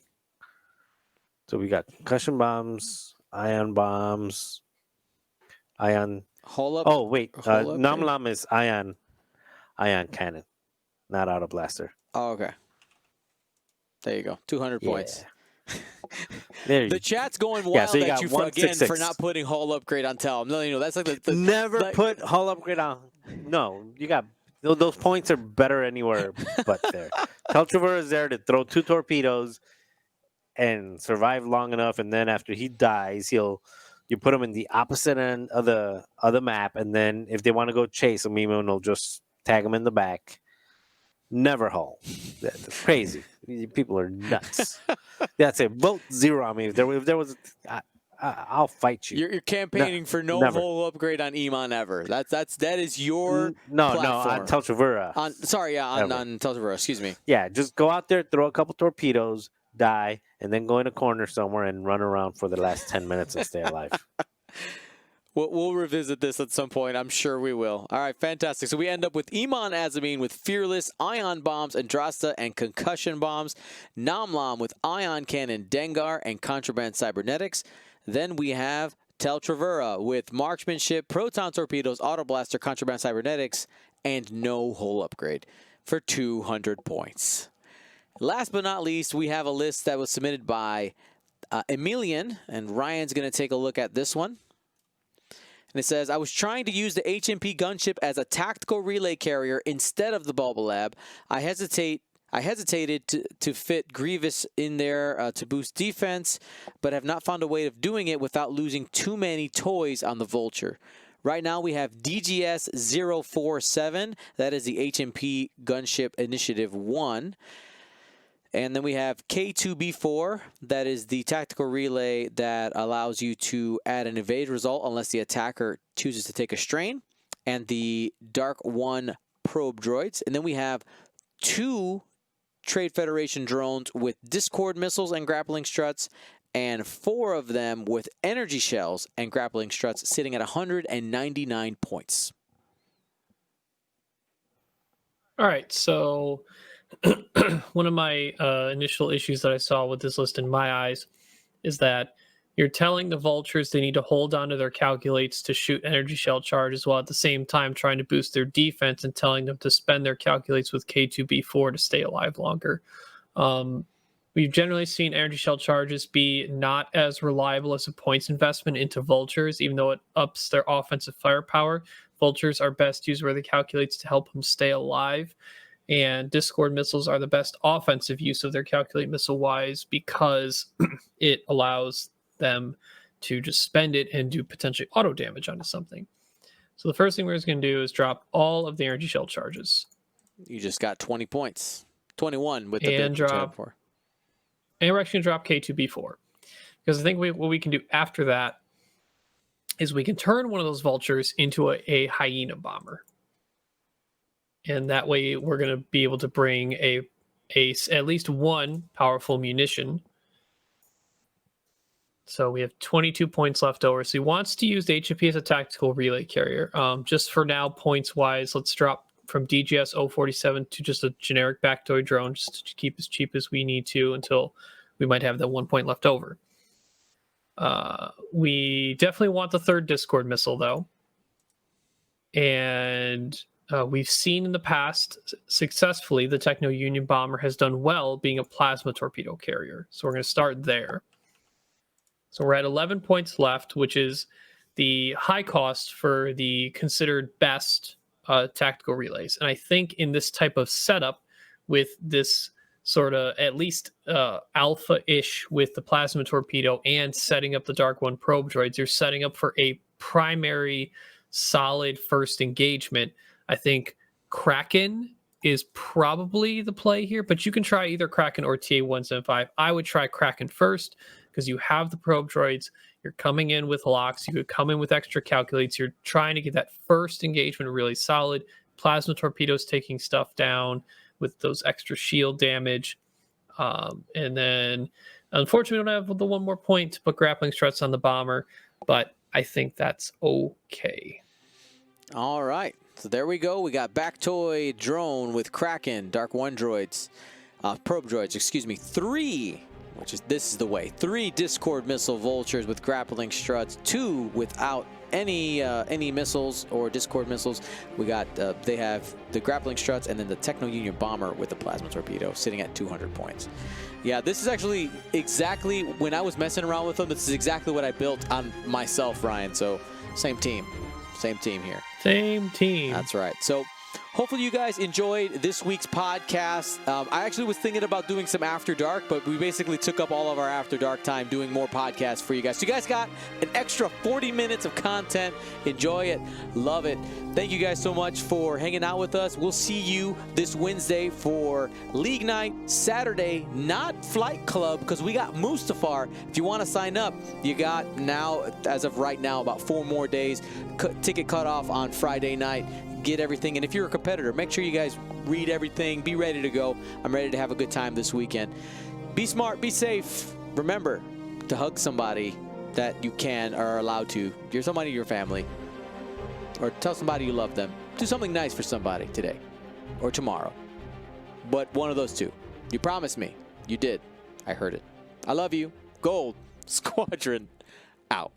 So we got concussion bombs, ion bombs, ion. Hull up. Oh wait, Hull upgrade? Namlam is ion cannon, not auto blaster. Oh, okay. There you go. 200 points. There you The chat's going wild Yeah, so you at got you for, again, 166. for not putting hull upgrade on Tel. I'm letting you know that's like the Never like- put hull upgrade on. No, you got those points are better anywhere but there. Teltravura is there to throw 2 torpedoes and survive long enough, and then after he dies, you put him in the opposite end of the map, and then if they want to go chase him, Eamon will just tag him in the back. Never hull. That's crazy. People are nuts. That's it. Vote 0 on me. If there was, I'll fight you. You're campaigning for no never. hull upgrade on Iman ever. That is your No, platform. on Teltravura. on Teltravura. Excuse me. Yeah, just go out there, throw a couple torpedoes, die, and then go in a corner somewhere and run around for the last 10 minutes and stay alive. We'll revisit this at some point. I'm sure we will. All right, fantastic. So we end up with Iman Azameen with Fearless, Ion Bombs, Andrasta, and Concussion Bombs. Namlam with Ion Cannon, Dengar, and Contraband Cybernetics. Then we have Teltravura with Marksmanship, Proton Torpedoes, Auto Blaster, Contraband Cybernetics, and no hull upgrade for 200 points. Last but not least, we have a list that was submitted by Emilian, and Ryan's going to take a look at this one. And it says, I was trying to use the HMP gunship as a tactical relay carrier instead of the Bubble Lab. I hesitated to fit Grievous in there to boost defense, but have not found a way of doing it without losing too many toys on the Vulture. Right now we have DGS 047. That is the HMP gunship initiative 1. And then we have K2B4, that is the tactical relay that allows you to add an evade result unless the attacker chooses to take a strain, and the Dark 1 probe droids. And then we have 2 Trade Federation drones with Discord missiles and grappling struts, and 4 of them with energy shells and grappling struts, sitting at 199 points. All right, so one of my initial issues that I saw with this list in my eyes is that you're telling the Vultures they need to hold on to their calculates to shoot energy shell charges, while at the same time trying to boost their defense and telling them to spend their calculates with K2B4 to stay alive longer. We've generally seen energy shell charges be not as reliable as a points investment into Vultures, even though it ups their offensive firepower. Vultures are best used where the calculates to help them stay alive. And Discord missiles are the best offensive use of their calculate missile-wise because it allows them to just spend it and do potentially auto damage onto something. So the first thing we're going to do is drop all of the energy shell charges. You just got 20 points. 21 with the And bit drop. for. And we're actually going to drop K2B4. Because I think what we can do after that is we can turn one of those vultures into a hyena bomber. And that way we're going to be able to bring at least one powerful munition. So we have 22 points left over. So he wants to use the HFP as a tactical relay carrier. Just for now, points-wise, let's drop from DGS 047 to just a generic backdoor drone, just to keep as cheap as we need to until we might have that 1 point left over. We definitely want the third Discord missile, though. And we've seen in the past, successfully, the Techno Union bomber has done well being a plasma torpedo carrier. So we're going to start there. So we're at 11 points left, which is the high cost for the considered best tactical relays. And I think in this type of setup, with this sort of at least alpha-ish with the plasma torpedo and setting up the Dark One probe droids, you're setting up for a primary solid first engagement. I think Kraken is probably the play here, but you can try either Kraken or TA-175. I would try Kraken first, because you have the probe droids, you're coming in with locks, you could come in with extra calculates, you're trying to get that first engagement really solid. Plasma torpedoes taking stuff down with those extra shield damage. And then, unfortunately, we don't have the one more point to put grappling struts on the bomber, but I think that's okay. All right. So there we go. We got Backtoy drone with Kraken, Dark One droids, probe droids, excuse me, 3. This is the way. 3 Discord missile vultures with grappling struts, 2 without any missiles or Discord missiles. We got they have the grappling struts and then the Techno Union bomber with the plasma torpedo sitting at 200 points. Yeah, this is actually exactly when I was messing around with them. This is exactly what I built on myself, Ryan. So same team here. Same team. That's right. So hopefully you guys enjoyed this week's podcast. I actually was thinking about doing some After Dark, but we basically took up all of our After Dark time doing more podcasts for you guys. So you guys got an extra 40 minutes of content. Enjoy it. Love it. Thank you guys so much for hanging out with us. We'll see you this Wednesday for League Night. Saturday, not Flight Club, because we got Mustafar. If you want to sign up, you got now, as of right now, about 4 more days. Ticket cutoff on Friday night. Get everything, and if you're a competitor, make sure you guys read everything, be ready to go. I'm ready to have a good time this weekend. Be smart, be safe. Remember to hug somebody that you can or are allowed to. You're somebody in your family, or tell somebody you love them. Do something nice for somebody today or tomorrow, but one of those two. You promised me. You did. I heard it. I love you. Gold Squadron out.